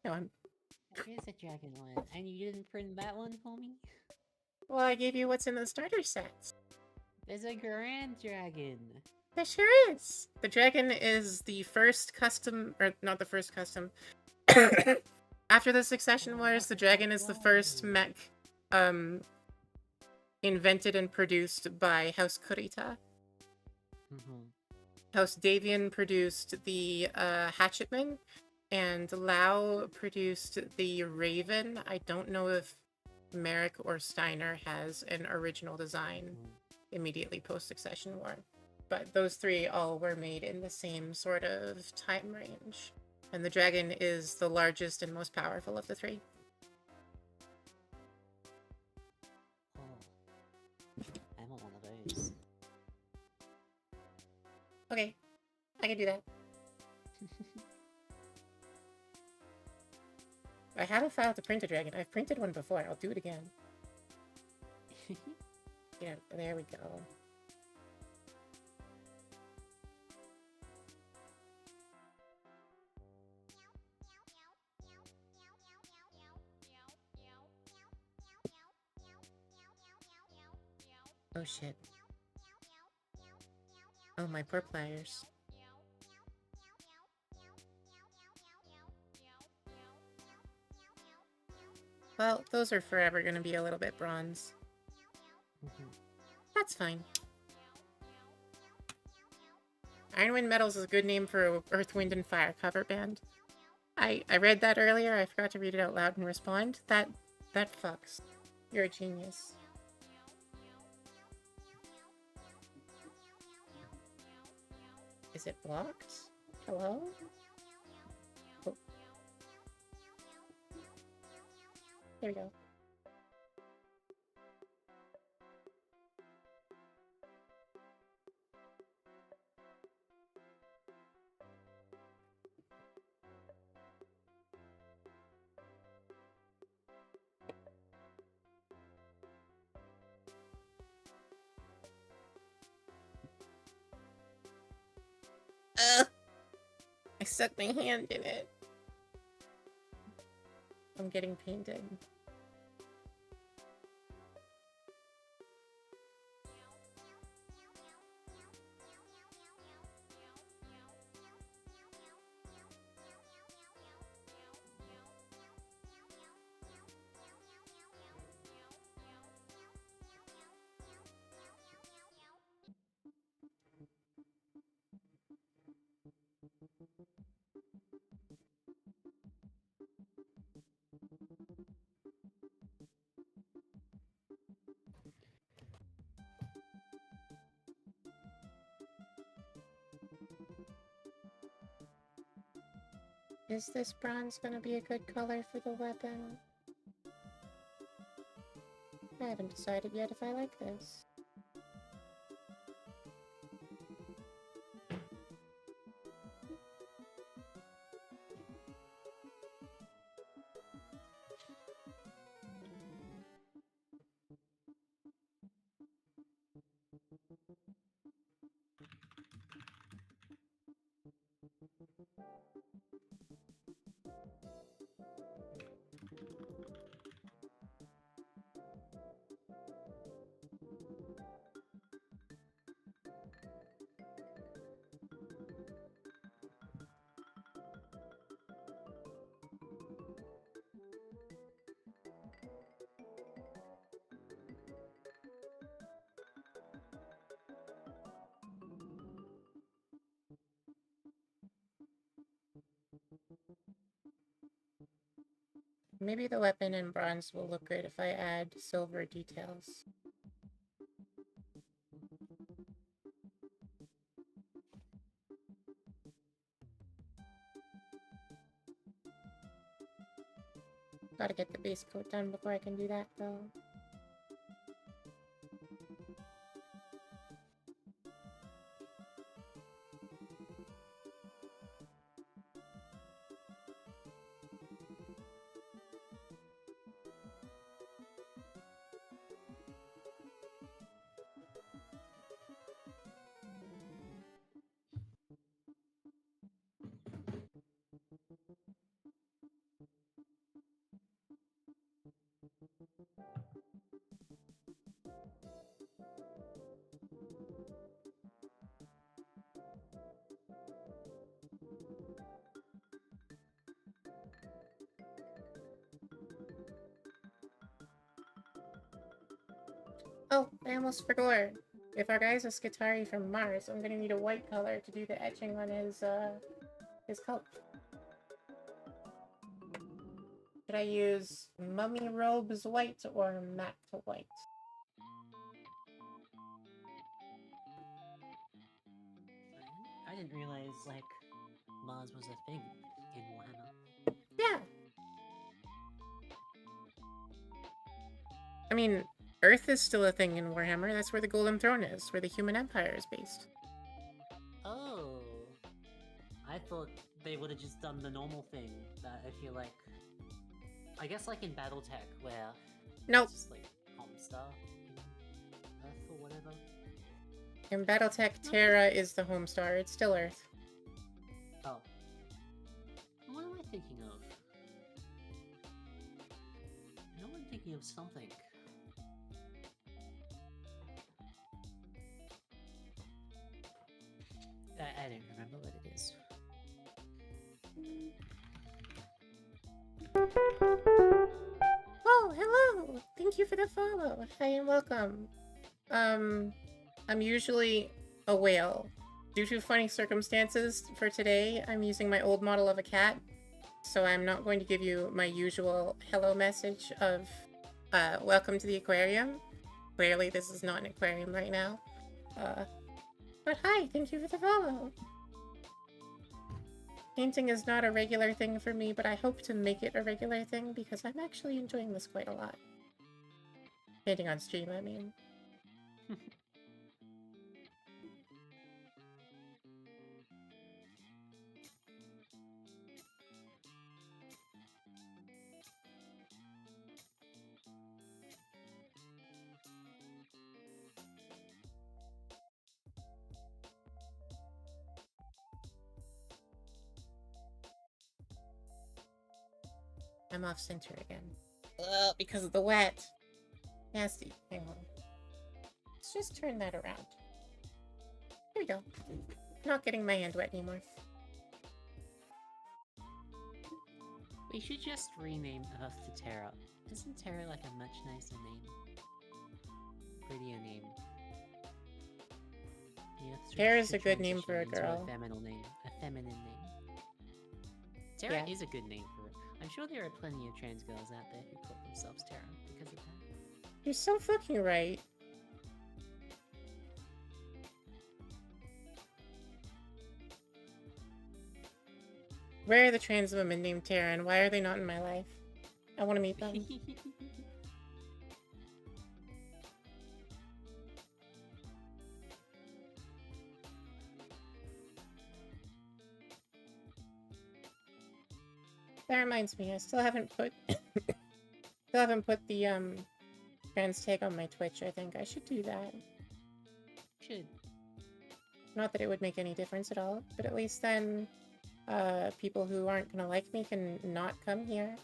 No, I'm... Here's a Dragon one, and you didn't print that one for me? Well, I gave you what's in the starter sets. There's a Grand Dragon! There sure is! The dragon is the first custom... Or, not the first custom. After the Succession Wars, the dragon is the first mech, invented and produced by House Kurita. House Davian produced the Hatchetman, and Lau produced the Raven. I don't know if Merrick or Steiner has an original design immediately post-Succession War. But those 3 all were made in the same sort of time range. And the dragon is the largest and most powerful of the 3. Oh. I want one of those. Okay, I can do that. I have a file to print a dragon. I've printed one before. I'll do it again. Yeah, there we go. Oh shit. Oh, my poor pliers. Well, those are forever gonna be a little bit bronze. That's fine. Iron Wind Metals is a good name for a Earth, Wind, and Fire cover band. I read that earlier. I forgot to read it out loud and respond. That fucks. You're a genius. Is it blocked? Hello? Oh. There we go. stuck my hand in it. I'm getting painted. Is this bronze gonna be a good color for the weapon? I haven't decided yet if I like this. Maybe the weapon in bronze will look good if I add silver details. Gotta get the base coat done before I can do that, though. Oh, I almost forgot. If our guy's a Skitari from Mars, I'm gonna need a white color to do the etching on his coat. Should I use Mummy Robes white or matte white? I didn't realize, like, Mars was a thing in Warhammer. Yeah. I mean, Earth is still a thing in Warhammer. That's where the Golden Throne is, where the Human Empire is based. Oh. I thought they would have just done the normal thing that I feel like... I guess like in Battletech, where... Nope. It's just like Homestar in Earth or whatever. In Battletech, Terra is the home star. It's still Earth. Oh. What am I thinking of? I know I'm thinking of something. I don't remember what it is. Oh, hello! Thank you for the follow. Hi and welcome. I'm usually a whale. Due to funny circumstances for today, I'm using my old model of a cat, so I'm not going to give you my usual hello message of, welcome to the aquarium. Clearly, this is not an aquarium right now. But hi, thank you for the follow. Painting is not a regular thing for me, but I hope to make it a regular thing because I'm actually enjoying this quite a lot. Painting on stream, I mean. I'm off center again. Ugh, because of the wet. Nasty. Hang on. Let's just turn that around. Here we go. Not getting my hand wet anymore. We should just rename Earth to Terra. Isn't Terra like a much nicer name? Prettier name. The Earth Terra's should a good name for a transition into girl. A feminine name. Terra Yeah. is a good name for it. I'm sure there are plenty of trans girls out there who call themselves Terra because of that. You're so fucking right. Where are the trans women named Tara, and why are they not in my life? I want to meet them. That reminds me, I still haven't put the trans tag on my Twitch. I think I should do that. Should. Not that it would make any difference at all, but at least then people who aren't gonna like me can not come here.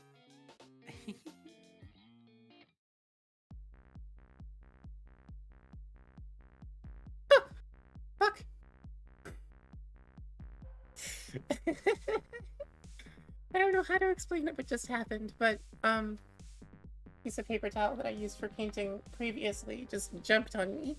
Oh, fuck! I don't know how to explain what just happened, but piece of paper towel that I used for painting previously just jumped on me.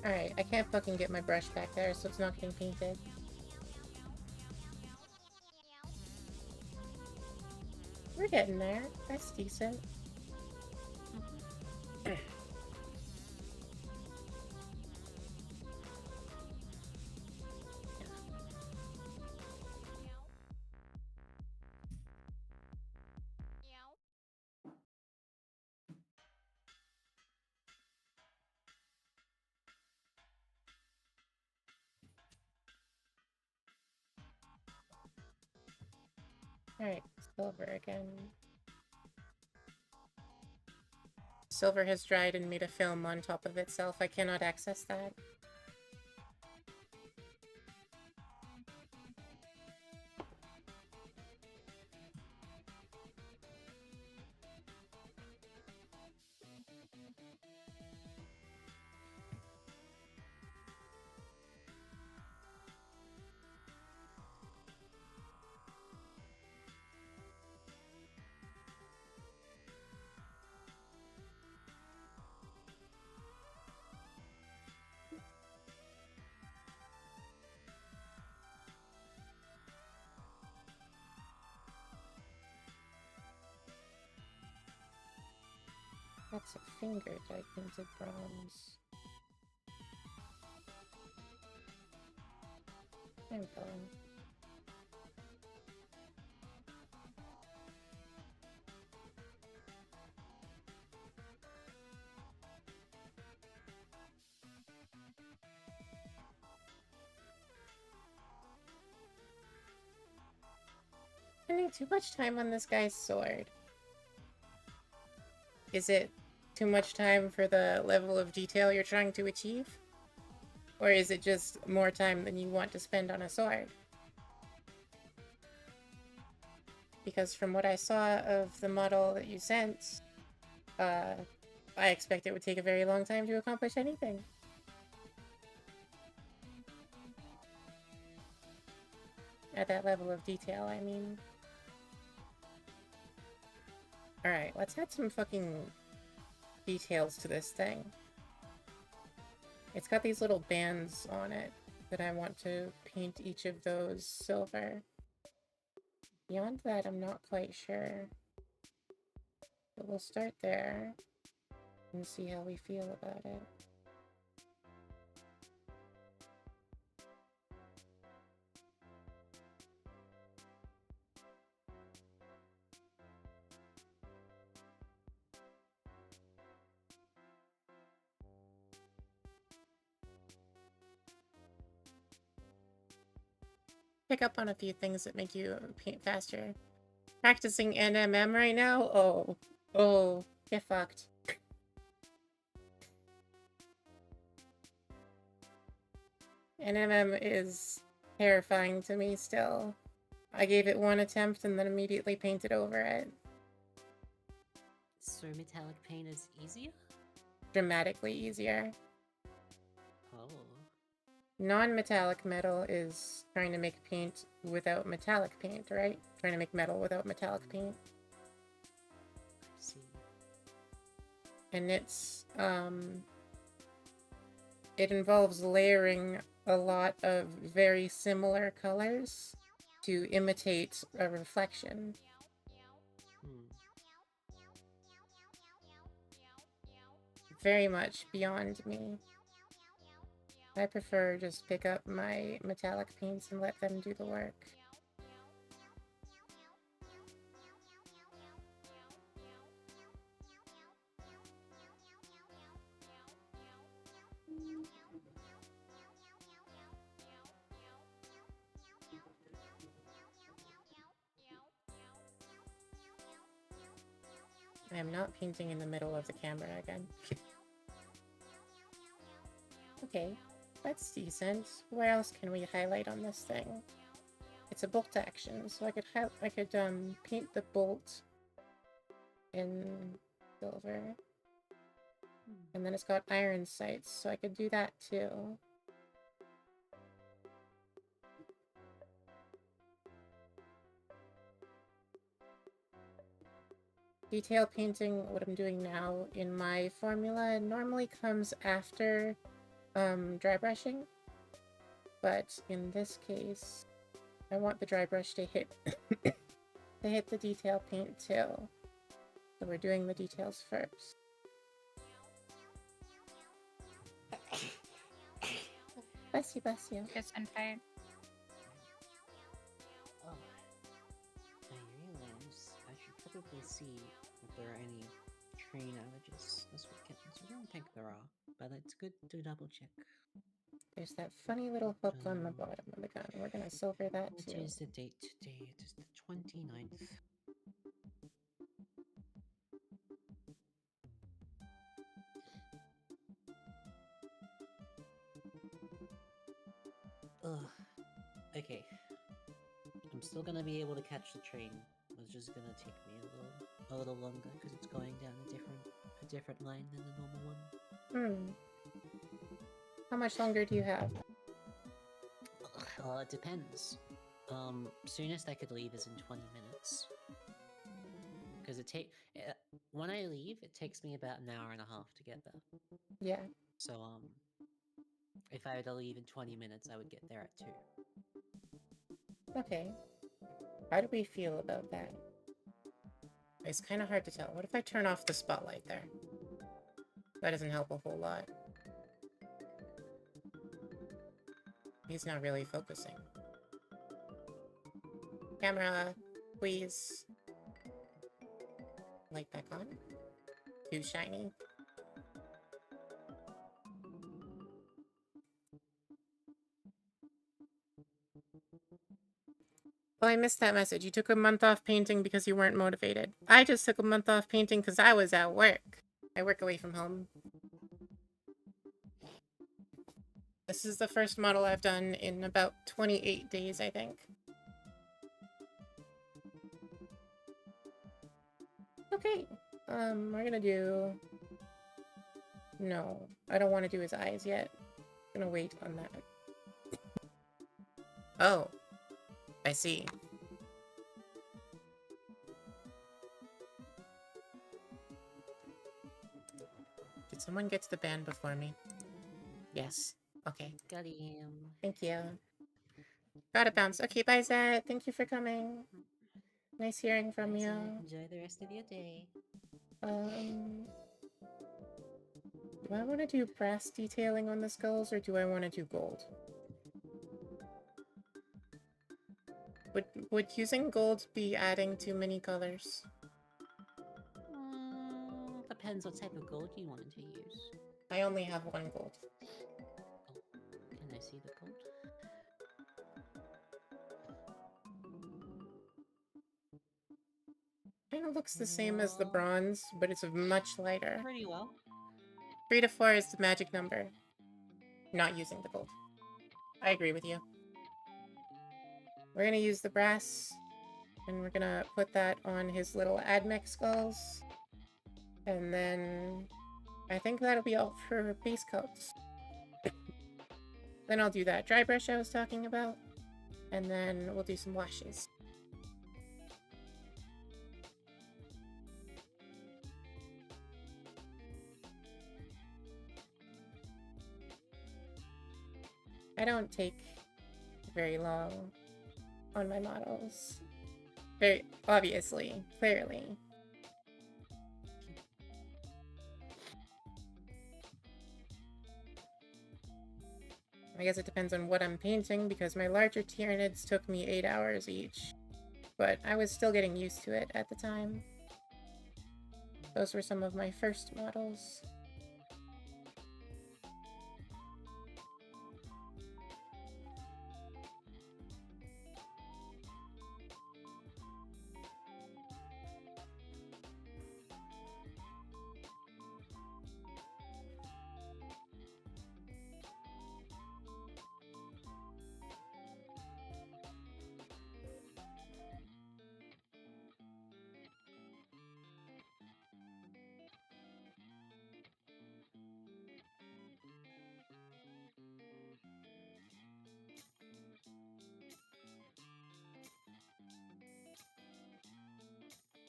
Alright, I can't fucking get my brush back there, so it's not getting painted. We're getting there. That's decent. Alright, silver again. Silver has dried and made a film on top of itself. I cannot access that. That's a finger dye painted bronze. I'm going. spending too much time on this guy's sword. Is it too much time for the level of detail you're trying to achieve? Or is it just more time than you want to spend on a sword? Because from what I saw of the model that you sent, I expect it would take a very long time to accomplish anything. At that level of detail, I mean. Alright, let's add some fucking details to this thing. It's got these little bands on it that I want to paint each of those silver. Beyond that, I'm not quite sure. But we'll start there and see how we feel about it. Pick up on a few things that make you paint faster. Practicing NMM right now? Oh, get fucked. NMM is terrifying to me still. I gave it one attempt and then immediately painted over it. So metallic paint is easier? Dramatically easier. Oh. Non-metallic metal is trying to make paint without metallic paint, right? Trying to make metal without metallic paint. I see. And it involves layering a lot of very similar colors to imitate a reflection. Very much beyond me. I prefer just pick up my metallic paints and let them do the work. I am not painting in the middle of the camera again. Okay, that's decent. Where else can we highlight on this thing? It's a bolt action, so I could paint the bolt in silver. And then it's got iron sights, so I could do that too. Detail painting, what I'm doing now in my formula, normally comes after dry brushing. But in this case, I want the dry brush to hit the detail paint too. So we're doing the details first. Bless you, bless you. Yes, and I realize I should probably see if there are any train outages this weekend. I don't think there are, but it's good to double check. There's that funny little hook on the bottom of the gun. We're gonna silver that too. What is the date today? It is the 29th. Ugh. Okay. I'm still gonna be able to catch the train. It's just gonna take me a little longer because it's going down a different line than the normal one. How much longer do you have? It depends. Soonest I could leave is in 20 minutes. Because when I leave, it takes me about an hour and a half to get there. Yeah. So, if I were to leave in 20 minutes, I would get there at 2. Okay. How do we feel about that? It's kind of hard to tell. What if I turn off the spotlight there? That doesn't help a whole lot. He's not really focusing. Camera, please. Light back on. Too shiny. Oh, I missed that message. You took a month off painting because you weren't motivated. I just took a month off painting because I was at work. I work away from home. This is the first model I've done in about 28 days, I think. Okay. We're gonna do... No, I don't want to do his eyes yet. I'm gonna wait on that. Oh, I see. Did someone get to the band before me? Yes. Okay. Got him. Thank you. Gotta bounce. Okay, bye, Zed. Thank you for coming. Nice hearing from Bye, you. Zed. Enjoy the rest of your day. Do I want to do brass detailing on the skulls, or do I want to do gold? Would using gold be adding too many colors? Depends what type of gold you wanted to use. I only have one gold. Oh, can I see the gold? Kind of looks the same as the bronze, but it's much lighter. Pretty well. 3 to 4 is the magic number. Not using the gold. I agree with you. We're gonna use the brass, and we're gonna put that on his little AdMech skulls. And then I think that'll be all for base coats. Then I'll do that dry brush I was talking about, and then we'll do some washes. I don't take very long on my models. Very obviously, clearly. I guess it depends on what I'm painting, because my larger Tyranids took me 8 hours each. But I was still getting used to it at the time. Those were some of my first models.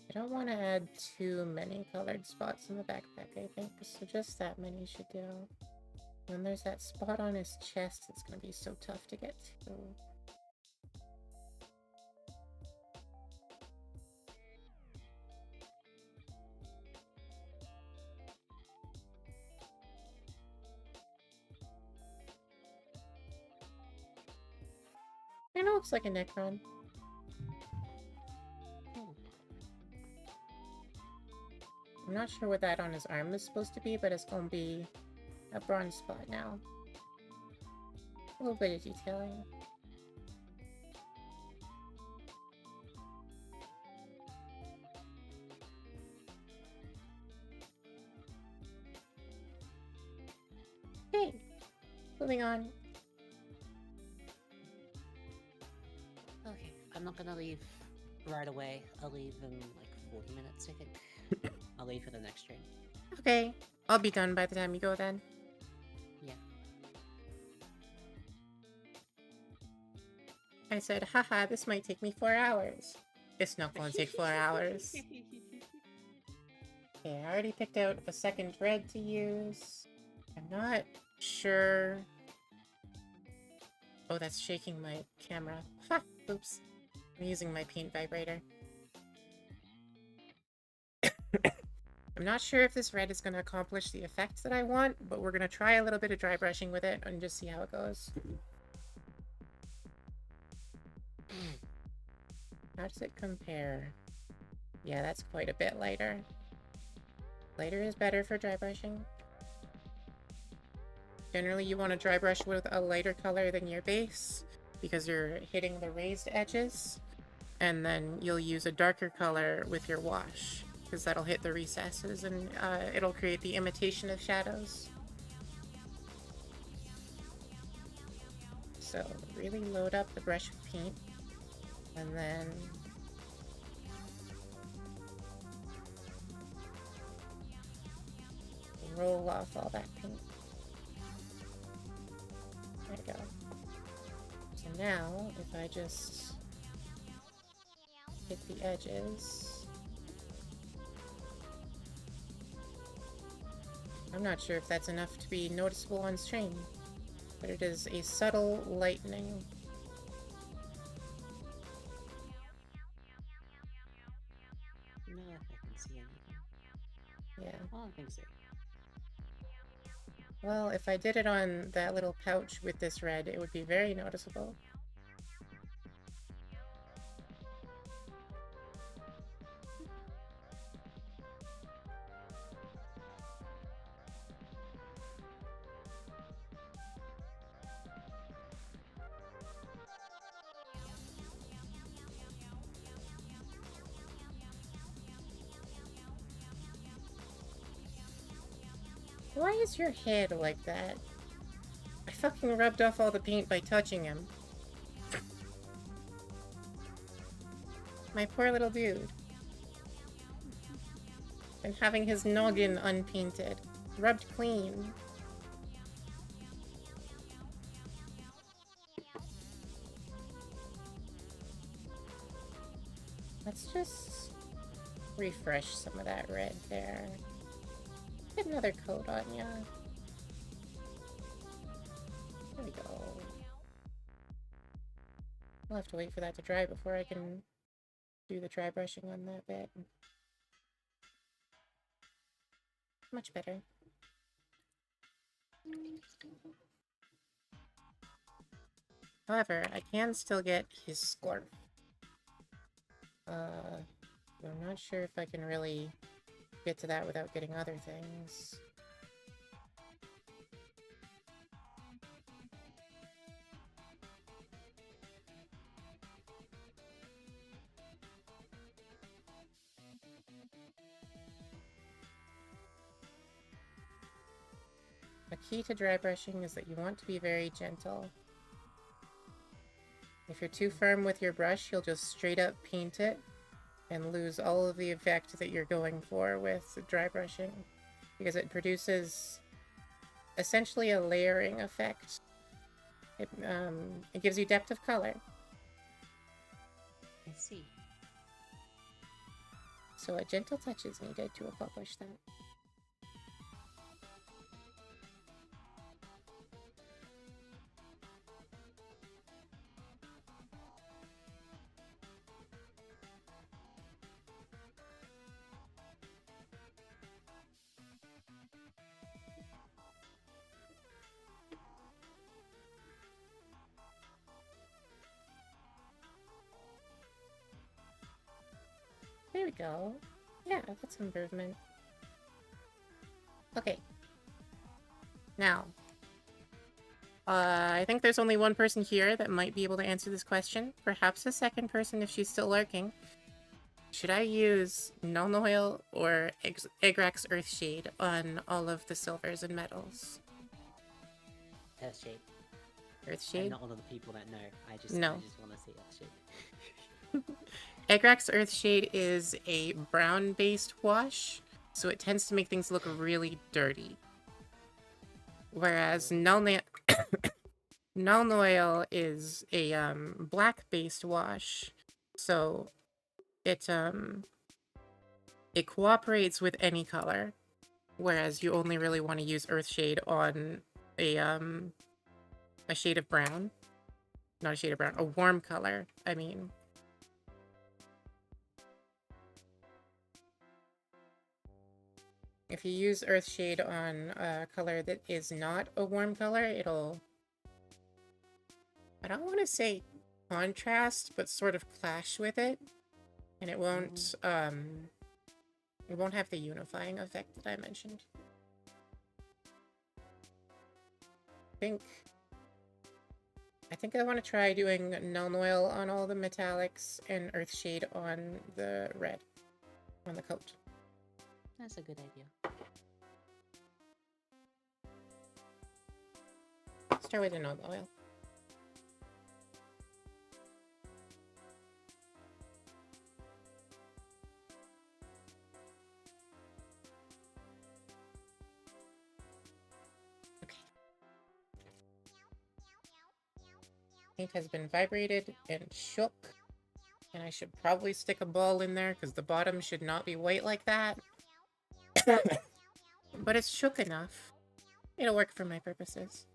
I don't want to add too many colored spots in the backpack, I think, so just that many should do. And there's that spot on his chest that's going to be so tough to get to. Kind of looks like a Necron. I'm not sure what that on his arm is supposed to be, but it's going to be a bronze spot now. A little bit of detailing. Okay, moving on. Okay, I'm not gonna leave right away. I'll leave in like 40 minutes, I think. I'll leave for the next train. Okay, I'll be done by the time you go then. Yeah. I said, haha, this might take me 4 hours. It's not going to take 4 hours. Okay, I already picked out a second red to use. I'm not sure... Oh, that's shaking my camera. Ha! Oops. I'm using my paint vibrator. I'm not sure if this red is going to accomplish the effect that I want, but we're going to try a little bit of dry brushing with it and just see how it goes. How does it compare? Yeah, that's quite a bit lighter. Lighter is better for dry brushing. Generally, you want to dry brush with a lighter color than your base, because you're hitting the raised edges. and then you'll use a darker color with your wash, because that'll hit the recesses and it'll create the imitation of shadows. So really load up the brush with paint, and then roll off all that paint. There we go. So now, if I just hit the edges, I'm not sure if that's enough to be noticeable on stream, but it is a subtle lightening. No, if I can see anything. Yeah. I don't think so. Well, if I did it on that little pouch with this red, it would be very noticeable. Why is your head like that? I fucking rubbed off all the paint by touching him. My poor little dude. And having his noggin unpainted. Rubbed clean. Let's just refresh some of that red there. Get another coat on ya. There we go. I'll have to wait for that to dry before I can do the dry brushing on that bit. Much better. However, I can still get his scarf. I'm not sure if I can really get to that without getting other things. A key to dry brushing is that you want to be very gentle. If you're too firm with your brush, you'll just straight up paint it and lose all of the effect that you're going for with dry brushing, because it produces essentially a layering effect. It gives you depth of color. I see. So a gentle touch is needed to accomplish that. There we go. Yeah, that's improvement. Okay. Now, I think there's only one person here that might be able to answer this question. Perhaps a second person if she's still lurking. Should I use Null Oil or Egrax Earthshade on all of the silvers and metals? Earthshade. Earthshade? I'm not one of the people that know. I just want to say Earthshade. Egrax Earthshade is a brown-based wash, so it tends to make things look really dirty. Whereas Null Oil is a black-based wash, so it cooperates with any color. Whereas you only really want to use Earthshade on a shade of brown. Not a shade of brown, a warm color, I mean. If you use Earthshade on a color that is not a warm color, it'll... I don't want to say contrast, but sort of clash with it. And it won't have the unifying effect that I mentioned. I think I think I want to try doing Null Oil on all the metallics and Earthshade on the red, on the coat. That's a good idea. Start with the Null Oil. Paint has been vibrated and shook. And I should probably stick a ball in there because the bottom should not be white like that. But it's shook enough. It'll work for my purposes.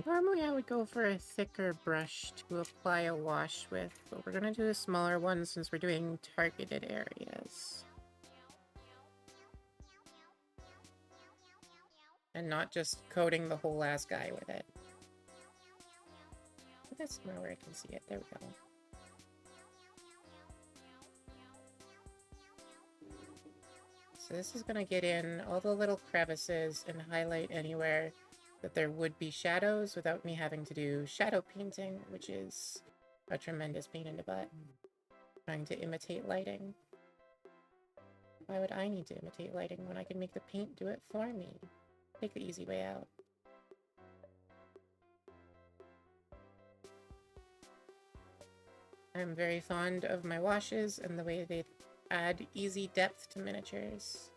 Normally I would go for a thicker brush to apply a wash with, but we're gonna do a smaller one since we're doing targeted areas. And not just coating the whole ass guy with it. But that's not where I can see it. There we go. So this is gonna get in all the little crevices and highlight anywhere that there would be shadows without me having to do shadow painting, which is a tremendous pain in the butt. Trying to imitate lighting. Why would I need to imitate lighting when I can make the paint do it for me? Take the easy way out. I'm very fond of my washes and the way they add easy depth to miniatures.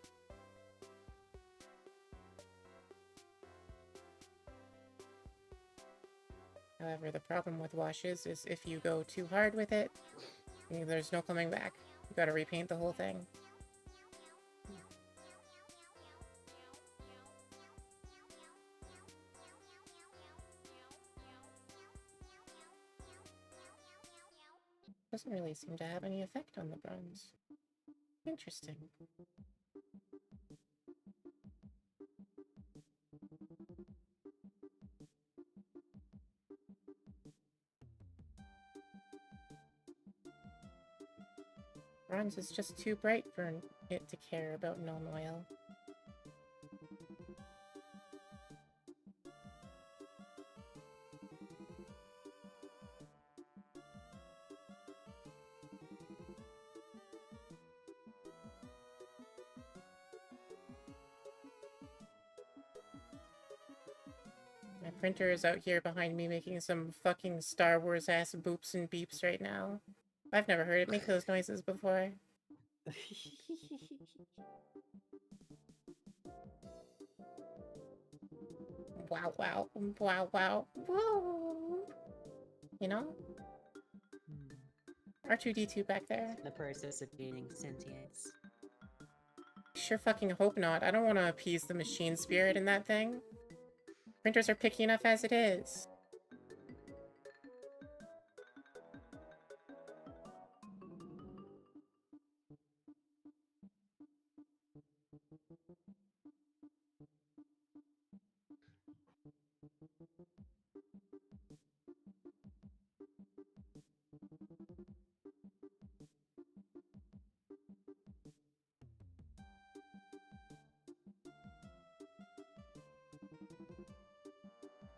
However, the problem with washes is if you go too hard with it, there's no coming back. You gotta repaint the whole thing. Doesn't really seem to have any effect on the bronze. Interesting. Bronze is just too bright for it to care about Gnome Oil. My printer is out here behind me making some fucking Star Wars ass boops and beeps right now. I've never heard it make those noises before. Wow, wow, wow, wow, whoa. You know? R2-D2 back there. The process of gaining sentience. Sure fucking hope not. I don't want to appease the machine spirit in that thing. Printers are picky enough as it is.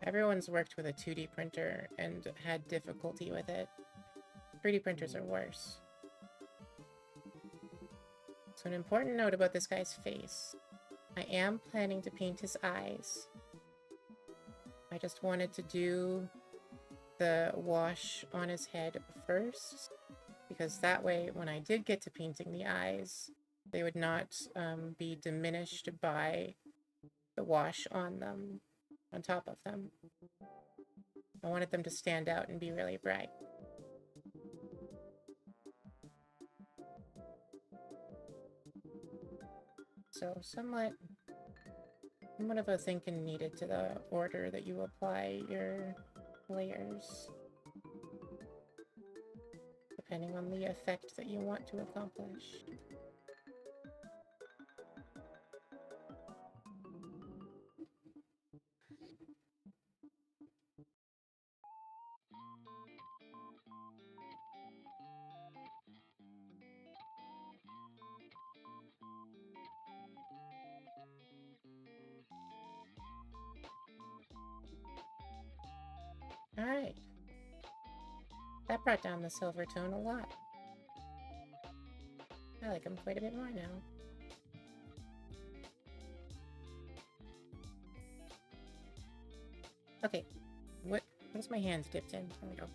Everyone's worked with a 2D printer and had difficulty with it. 3D printers are worse. So an important note about this guy's face. I am planning to paint his eyes. I just wanted to do the wash on his head first, because that way when I did get to painting the eyes, they would not be diminished by the wash on them, on top of them. I wanted them to stand out and be really bright. So somewhat of a thinking needed to the order that you apply your layers, depending on the effect that you want to accomplish. Alright. That brought down the silver tone a lot. I like him quite a bit more now. Okay. What's my hands dipped in? There we go.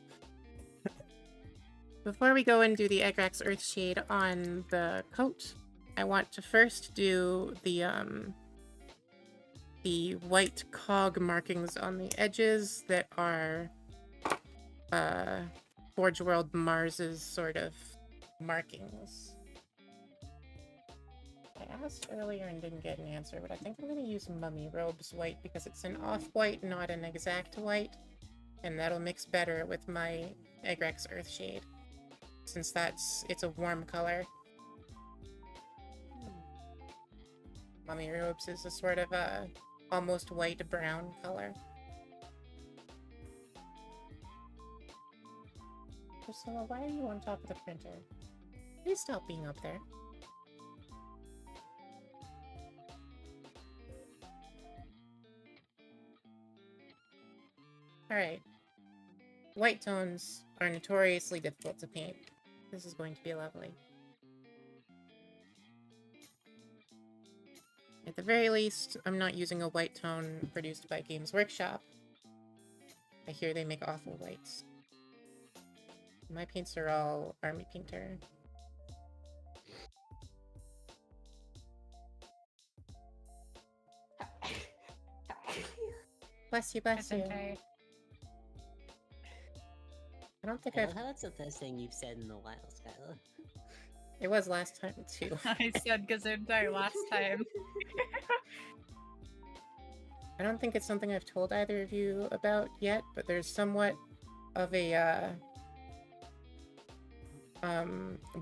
Before we go and do the Egrax Earthshade on the coat, I want to first do the white cog markings on the edges that are Forge World Mars's sort of markings. I asked earlier and didn't get an answer, but I think I'm going to use Mummy Robes white because it's an off-white, not an exact white, and that'll mix better with my Egrax Earthshade, since it's a warm color. Mummy Robes is a sort of a almost white brown color. Priscilla, why are you on top of the printer? Please stop being up there. Alright. White tones are notoriously difficult to paint. This is going to be lovely. At the very least, I'm not using a white tone produced by Games Workshop. I hear they make awful whites. My paints are all Army Painter. Bless you, bless you. Okay. I don't think I I've... love how that's the first thing you've said in a while, Skylar. It was last time, too. I said Gesundheit last time. I don't think it's something I've told either of you about yet, but there's somewhat of a,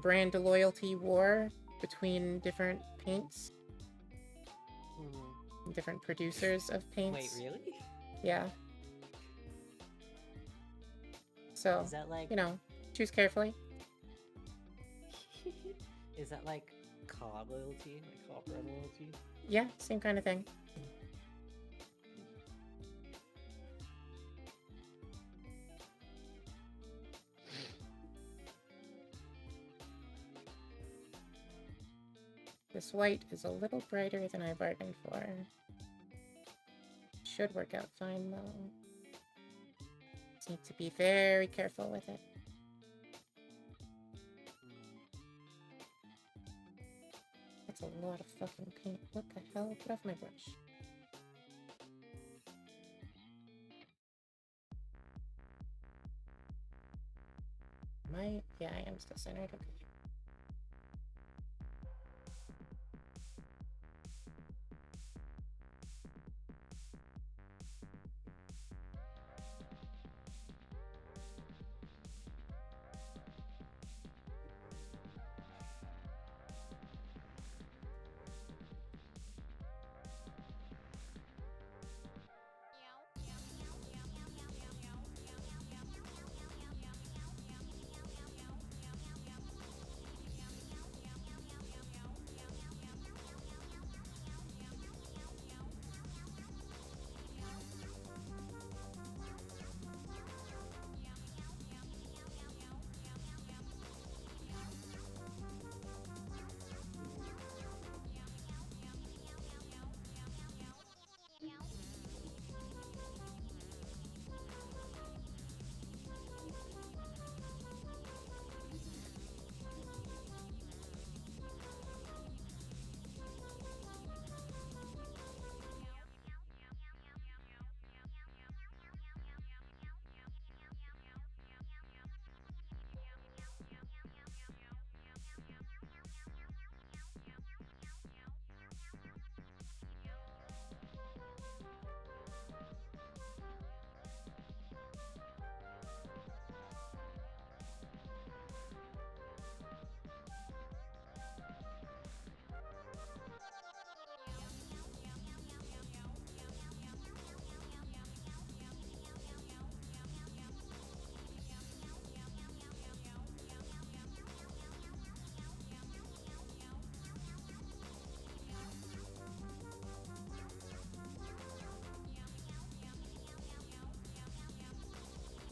brand loyalty war between different paints. Different producers of paints. Wait, really? Yeah. So, Is that like... you know, choose carefully. Is that like car loyalty? Like car brand loyalty? Yeah, same kind of thing. This white is a little brighter than I bargained for. Should work out fine, though. Just need to be very careful with it. That's a lot of fucking paint. What the hell? Get off my brush. Yeah, I am still centered. Okay.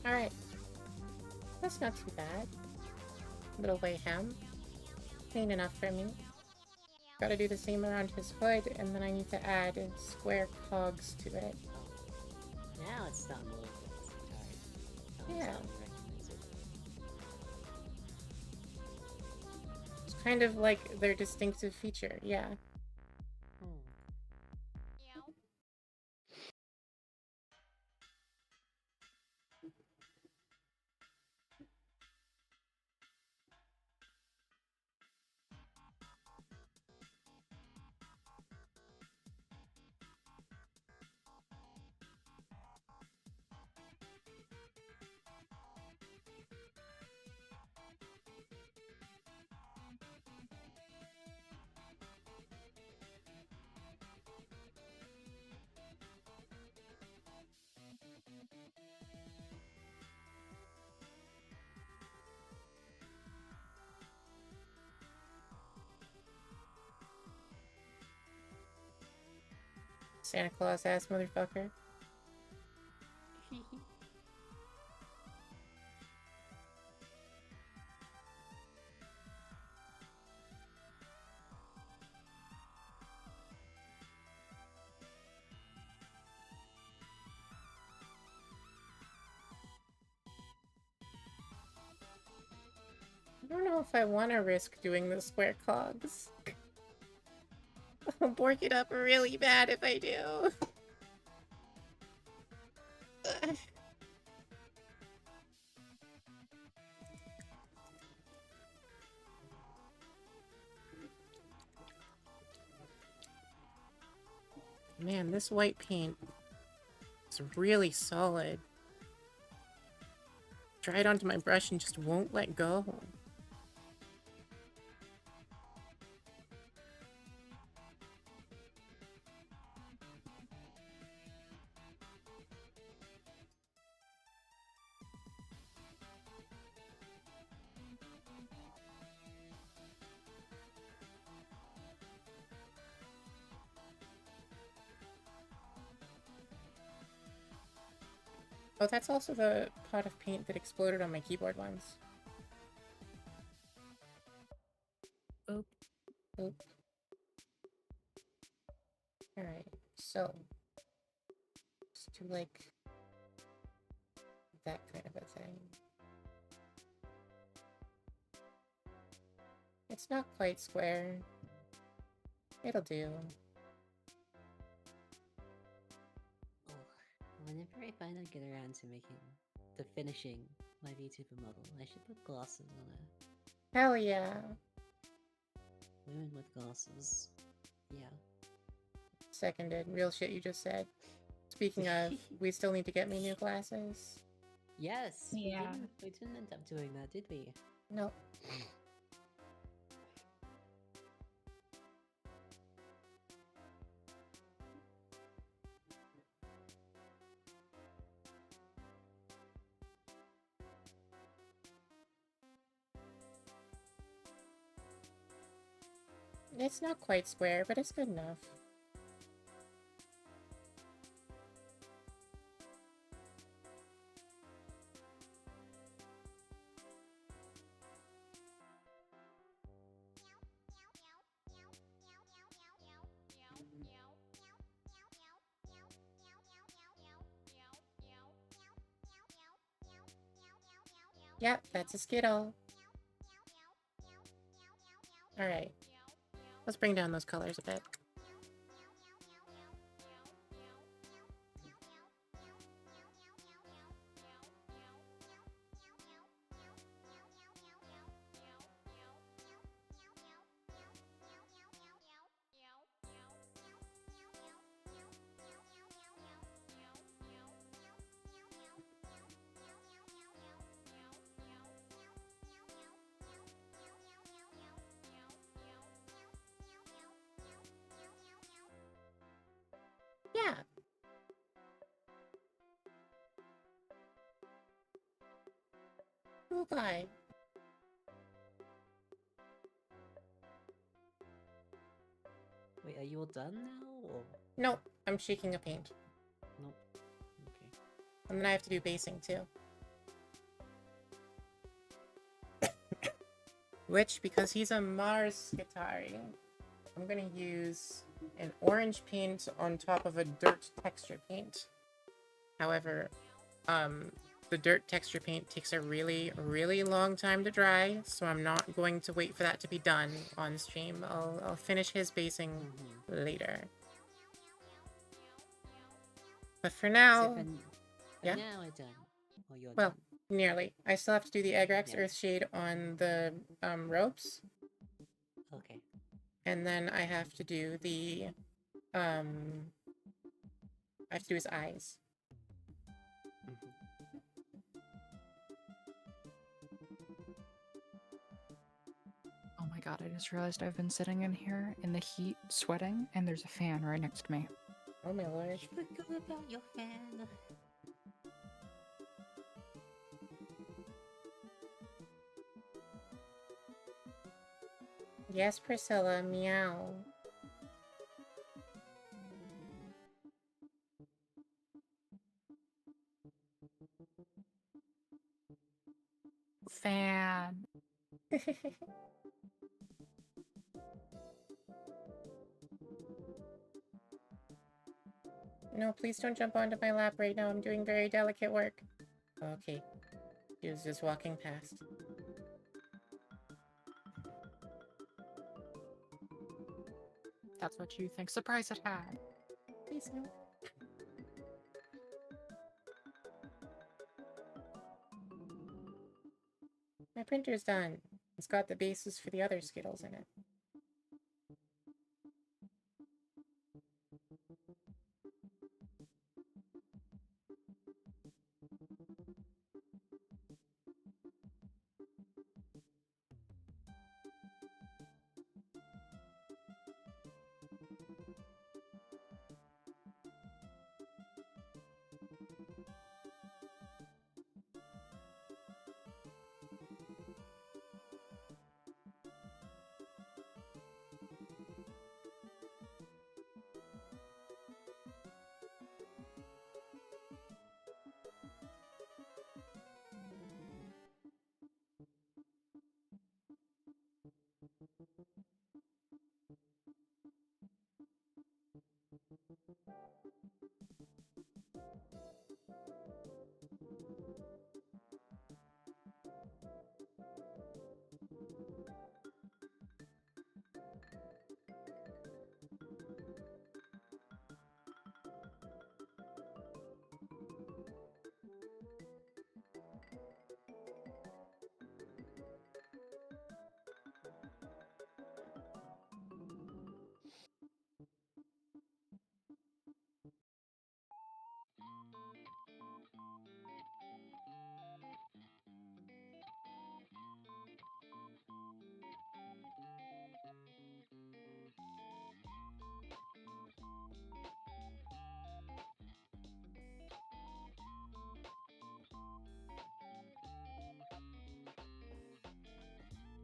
Alright. That's not too bad. Little Wayham. Clean enough for me. Gotta do the same around his hood, and then I need to add square cogs to it. Now it's starting to look like it's tired. Yeah. Starting to recognize it. It's kind of like their distinctive feature, yeah. Hmm. Santa Claus ass motherfucker. I don't know if I want to risk doing the square cogs. I'll bork it up really bad if I do. Man, this white paint is really solid. Dry it onto my brush and just won't let go. Oh, that's also the pot of paint that exploded on my keyboard once. Oop. Oop. Alright, so... let's do, like... that kind of a thing. It's not quite square. It'll do. Whenever I finally get around to finishing my VTuber model, I should put glasses on it. Hell yeah. Women with glasses. Yeah. Seconded. Real shit you just said. Speaking of, we still need to get me new glasses. Yes! Yeah. We didn't end up doing that, did we? Nope. It's not quite square, but it's good enough. Yep, that's a skittle. Alright. Let's bring down those colors a bit. Yeah. Okay. Wait, are you all done now, or...? Nope, I'm shaking a paint. Nope. Okay. And then I have to do basing too. Which, because he's a Mars Skitari, I'm gonna use an orange paint on top of a dirt texture paint. However, the dirt texture paint takes a really, really long time to dry, so I'm not going to wait for that to be done on stream. I'll finish his basing later. But for So now, for yeah? now we're done. Or you're Well, done. nearly. I still have to do the Agrax Yeah. Earthshade on the ropes, Okay. and then I have to do the I have to do his eyes. Mhm. Oh my god, I just realized I've been sitting in here in the heat, sweating, and there's a fan right next to me. Oh my lord. I forgot about your fan. Yes, Priscilla, meow. Fan. No, please don't jump onto my lap right now. I'm doing very delicate work. Okay. He was just walking past. That's what you think. Surprise it had. Please no. My printer's done. It's got the bases for the other Skittles in it.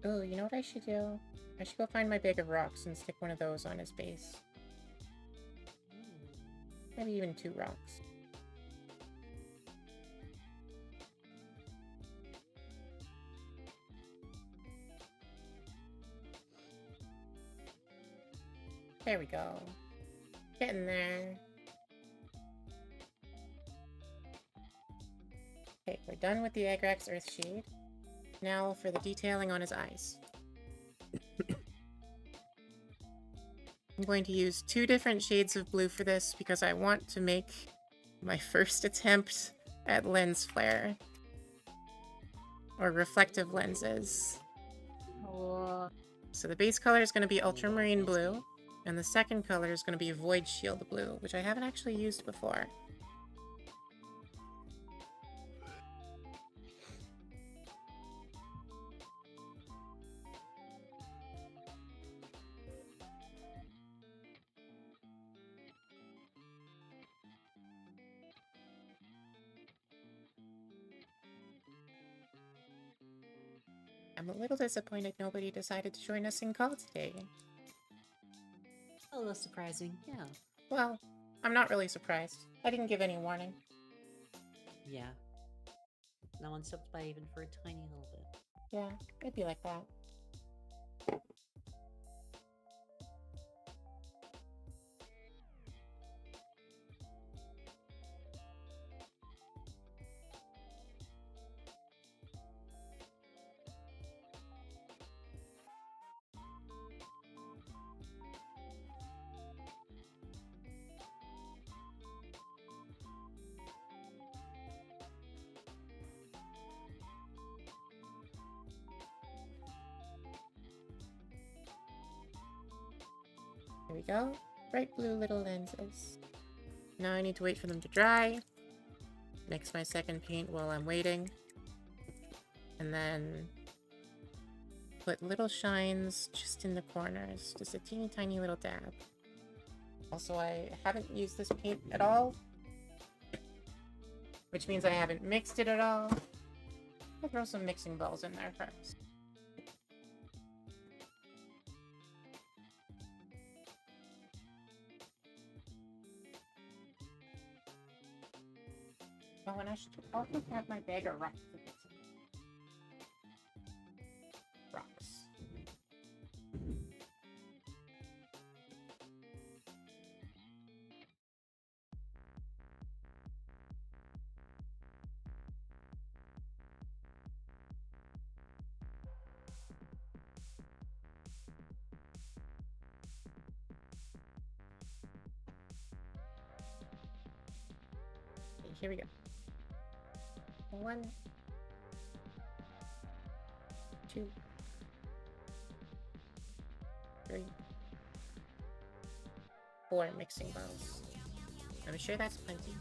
Oh, you know what I should do? I should go find my bag of rocks and stick one of those on his base. Maybe even 2 rocks. There we go. Getting there. Okay, we're done with the Agrax Earthshade. Now for the detailing on his eyes. I'm going to use 2 different shades of blue for this because I want to make my first attempt at lens flare. Or reflective lenses. Oh, So the base color is going to be ultramarine blue, and the second color is going to be void shield blue, which I haven't actually used before. I'm a little disappointed nobody decided to join us in call today. A little surprising, yeah. Well, I'm not really surprised. I didn't give any warning. Yeah. No one stopped by even for a tiny little bit. Yeah, it'd be like that. Here we go. Bright blue little lenses. Now I need to wait for them to dry. Mix my second paint while I'm waiting. And then put little shines just in the corners. Just a teeny tiny little dab. Also, I haven't used this paint at all. Which means I haven't mixed it at all. I'll throw some mixing balls in there first. Oh, and I should also have my bag of rocks. Rocks. Okay, here we go. 1, 2, 3, 4 mixing bowls. I'm sure that's plenty.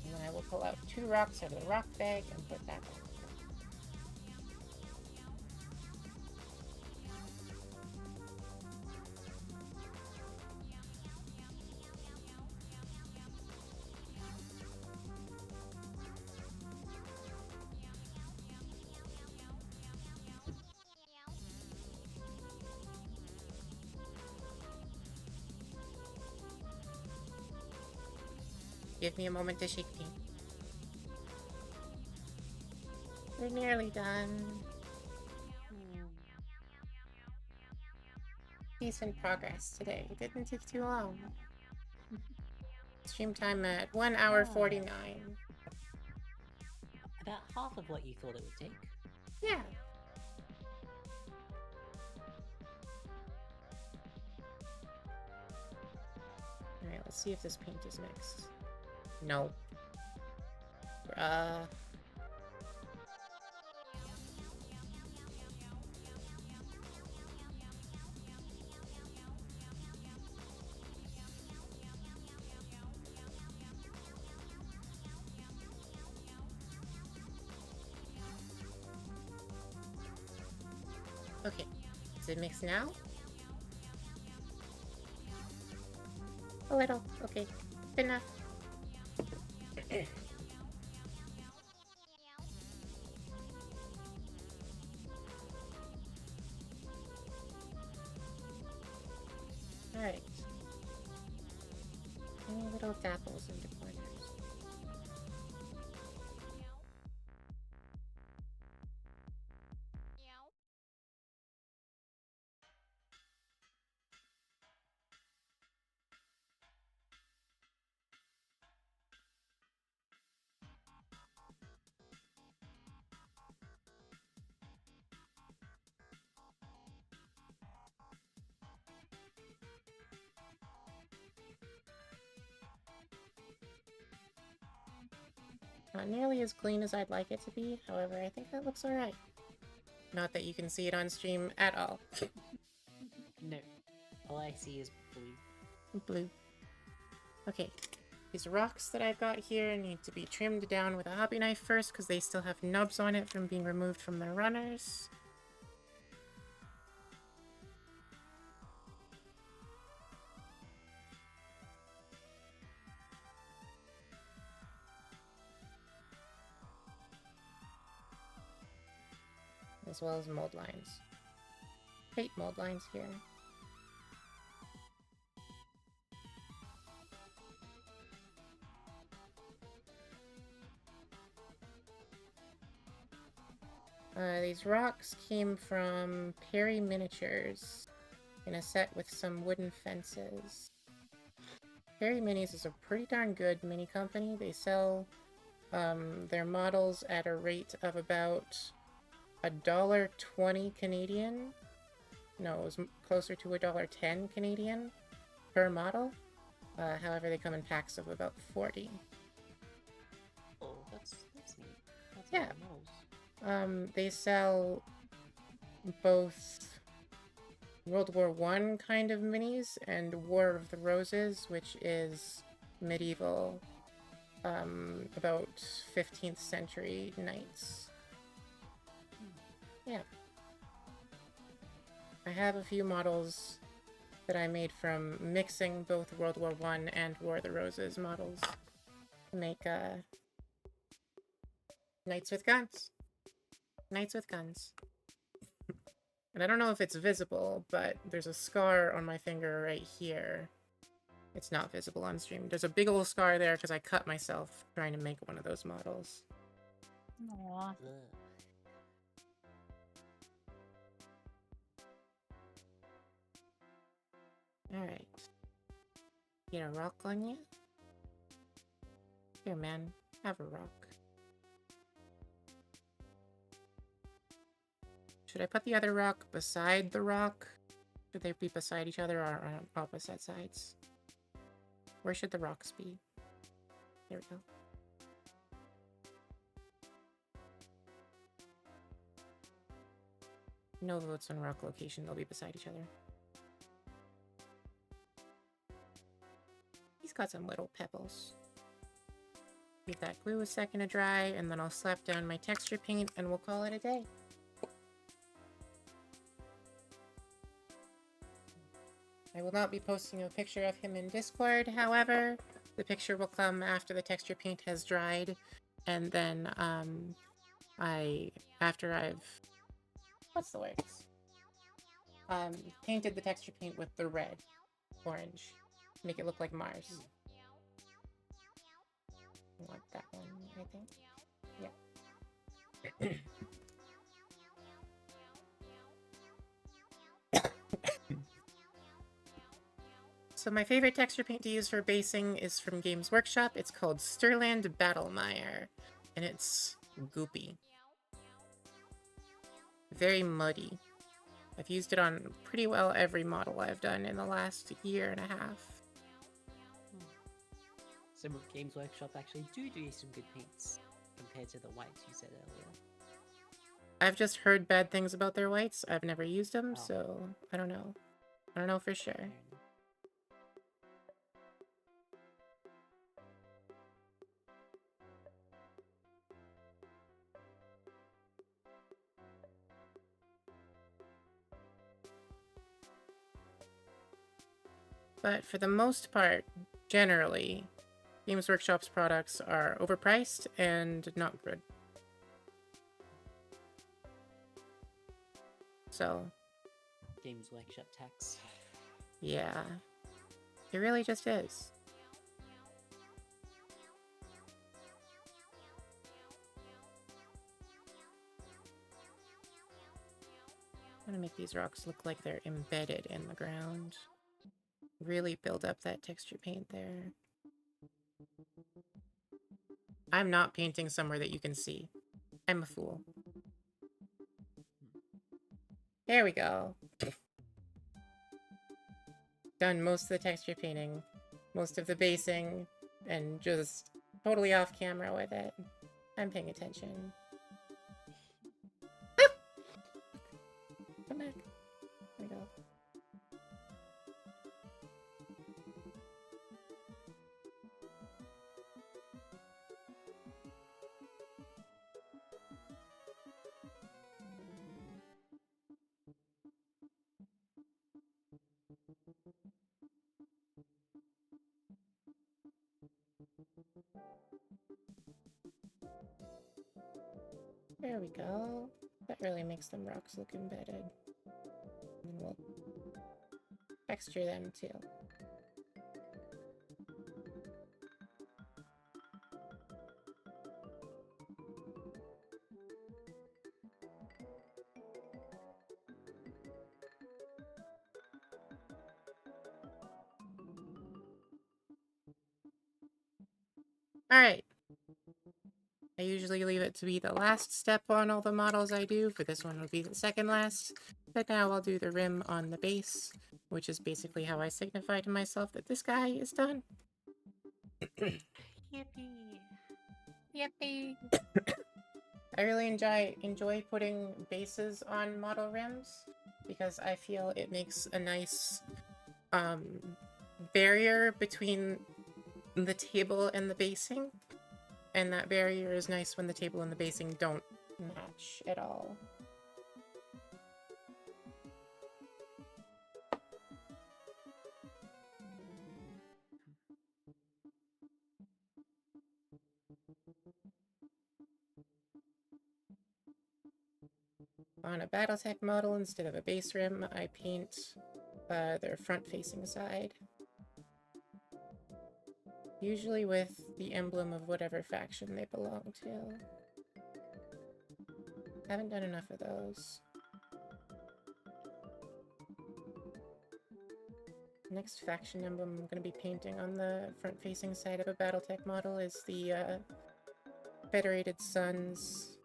And then I will pull out 2 rocks out of the rock bag and put that back. Give me a moment to shake paint. We're nearly done. Decent progress today. It didn't take too long. Stream time at 1 hour 49. About half of what you thought it would take. Yeah. Alright, let's see if this paint is mixed. No. Okay. Is it mixed now? A little. Okay. Good enough. Alright. Any little dapples into corners. Not nearly as clean as I'd like it to be, however, I think that looks alright. Not that you can see it on stream at all. No. All I see is blue. Blue. Okay. These rocks that I've got here need to be trimmed down with a hobby knife first because they still have nubs on it from being removed from their runners. As well as mold lines. Hate mold lines here. These rocks came from Perry Miniatures in a set with some wooden fences. Perry Minis is a pretty darn good mini company. They sell their models at a rate of about $1.20 Canadian. No, it was closer to $1.10 Canadian per model. However, they come in packs of about 40. Oh, that's neat. That's Yeah. a lot of models. They sell both World War One kind of minis and War of the Roses, which is medieval, about 15th century knights. Yeah. I have a few models that I made from mixing both World War One and War of the Roses models to make knights with guns. Knights with guns. And I don't know if it's visible, but there's a scar on my finger right here. It's not visible on stream. There's a big old scar there because I cut myself trying to make one of those models. Aww. Ugh. Alright. Get a rock on you? Here, man. Have a rock. Should I put the other rock beside the rock? Should they be beside each other or on opposite sides? Where should the rocks be? There we go. No votes on rock location, they'll be beside each other. He's got some little pebbles. Leave that glue a second to dry, and then I'll slap down my texture paint and we'll call it a day. I will not be posting a picture of him in Discord, however. The picture will come after the texture paint has dried, and then, after I've... What's the words? Painted the texture paint with the red, orange. Make it look like Mars. I want that one, I think. Yeah. So my favorite texture paint to use for basing is from Games Workshop. It's called Stirland Battlemire, and it's goopy. Very muddy. I've used it on pretty well every model I've done in the last year and a half. Some of Games Workshop actually do some good paints compared to the whites you said earlier. I've just heard bad things about their whites. I've never used them, Oh. so I don't know. I don't know for sure. Fair enough. But for the most part, generally, Games Workshop's products are overpriced and not good. So, Games Workshop tax. yeah. It really just is. I'm gonna make these rocks look like they're embedded in the ground. Really build up that texture paint there. I'm not painting somewhere that you can see. I'm a fool. There we go. Done most of the texture painting, most of the basing, and just totally off camera with it. I'm paying attention. Ah! Come back. There we go. There we go. That really makes them rocks look embedded. And we'll texture them too. Alright. I usually leave it to be the last step on all the models I do. For this one, will be the second last. But now I'll do the rim on the base, which is basically how I signify to myself that this guy is done. Yippee! Yippee! I really enjoy putting bases on model rims because I feel it makes a nice barrier between the table and the basing, and that barrier is nice when the table and the basing don't match at all. On a Battletech model, instead of a base rim, I paint their front-facing side. Usually with the emblem of whatever faction they belong to. Haven't done enough of those. Next faction emblem I'm going to be painting on the front-facing side of a Battletech model is the Federated Suns,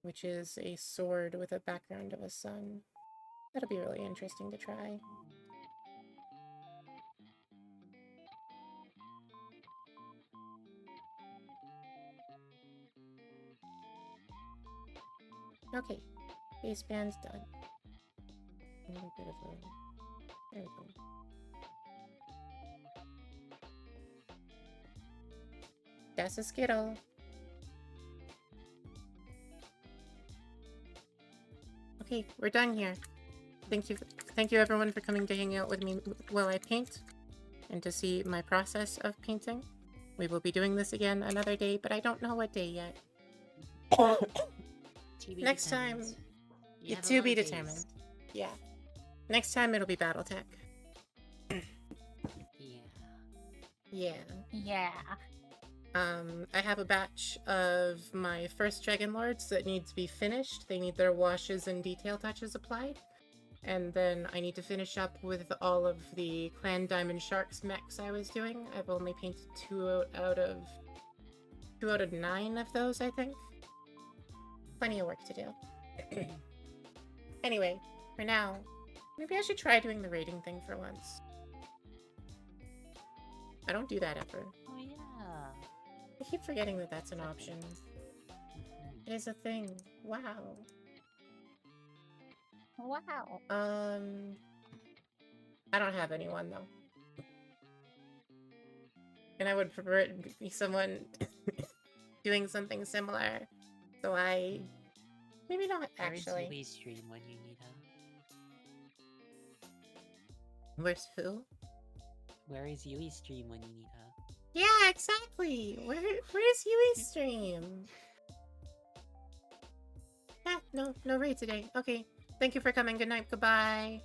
which is a sword with a background of a sun. That'll be really interesting to try. Okay, base band's done. A little bit of a... There we go. That's a skittle. Okay, we're done here. Thank you everyone for coming to hang out with me while I paint and to see my process of painting. We will be doing this again another day, but I don't know what day yet. Next time, to be determined. Yeah. Next time it'll be Battletech. Yeah. Yeah. I have a batch of my first Dragon Lords that need to be finished. They need their washes and detail touches applied. And then I need to finish up with all of the Clan Diamond Sharks mechs I was doing. I've only painted 2 out of 9 of those, I think. Plenty of work to do. Anyway, for now, maybe I should try doing the rating thing for once. I don't do that ever. Oh yeah. I keep forgetting that that's an option. It is a thing. Wow. Wow. I don't have anyone though. And I would prefer it to be someone doing something similar. So I... Maybe not actually. Where's Yui stream when you need her? Where's who? Where is Yui stream when you need her? Yeah, exactly! Where's Yui stream? Yeah, no raid today. Okay. Thank you for coming. Good night. Goodbye.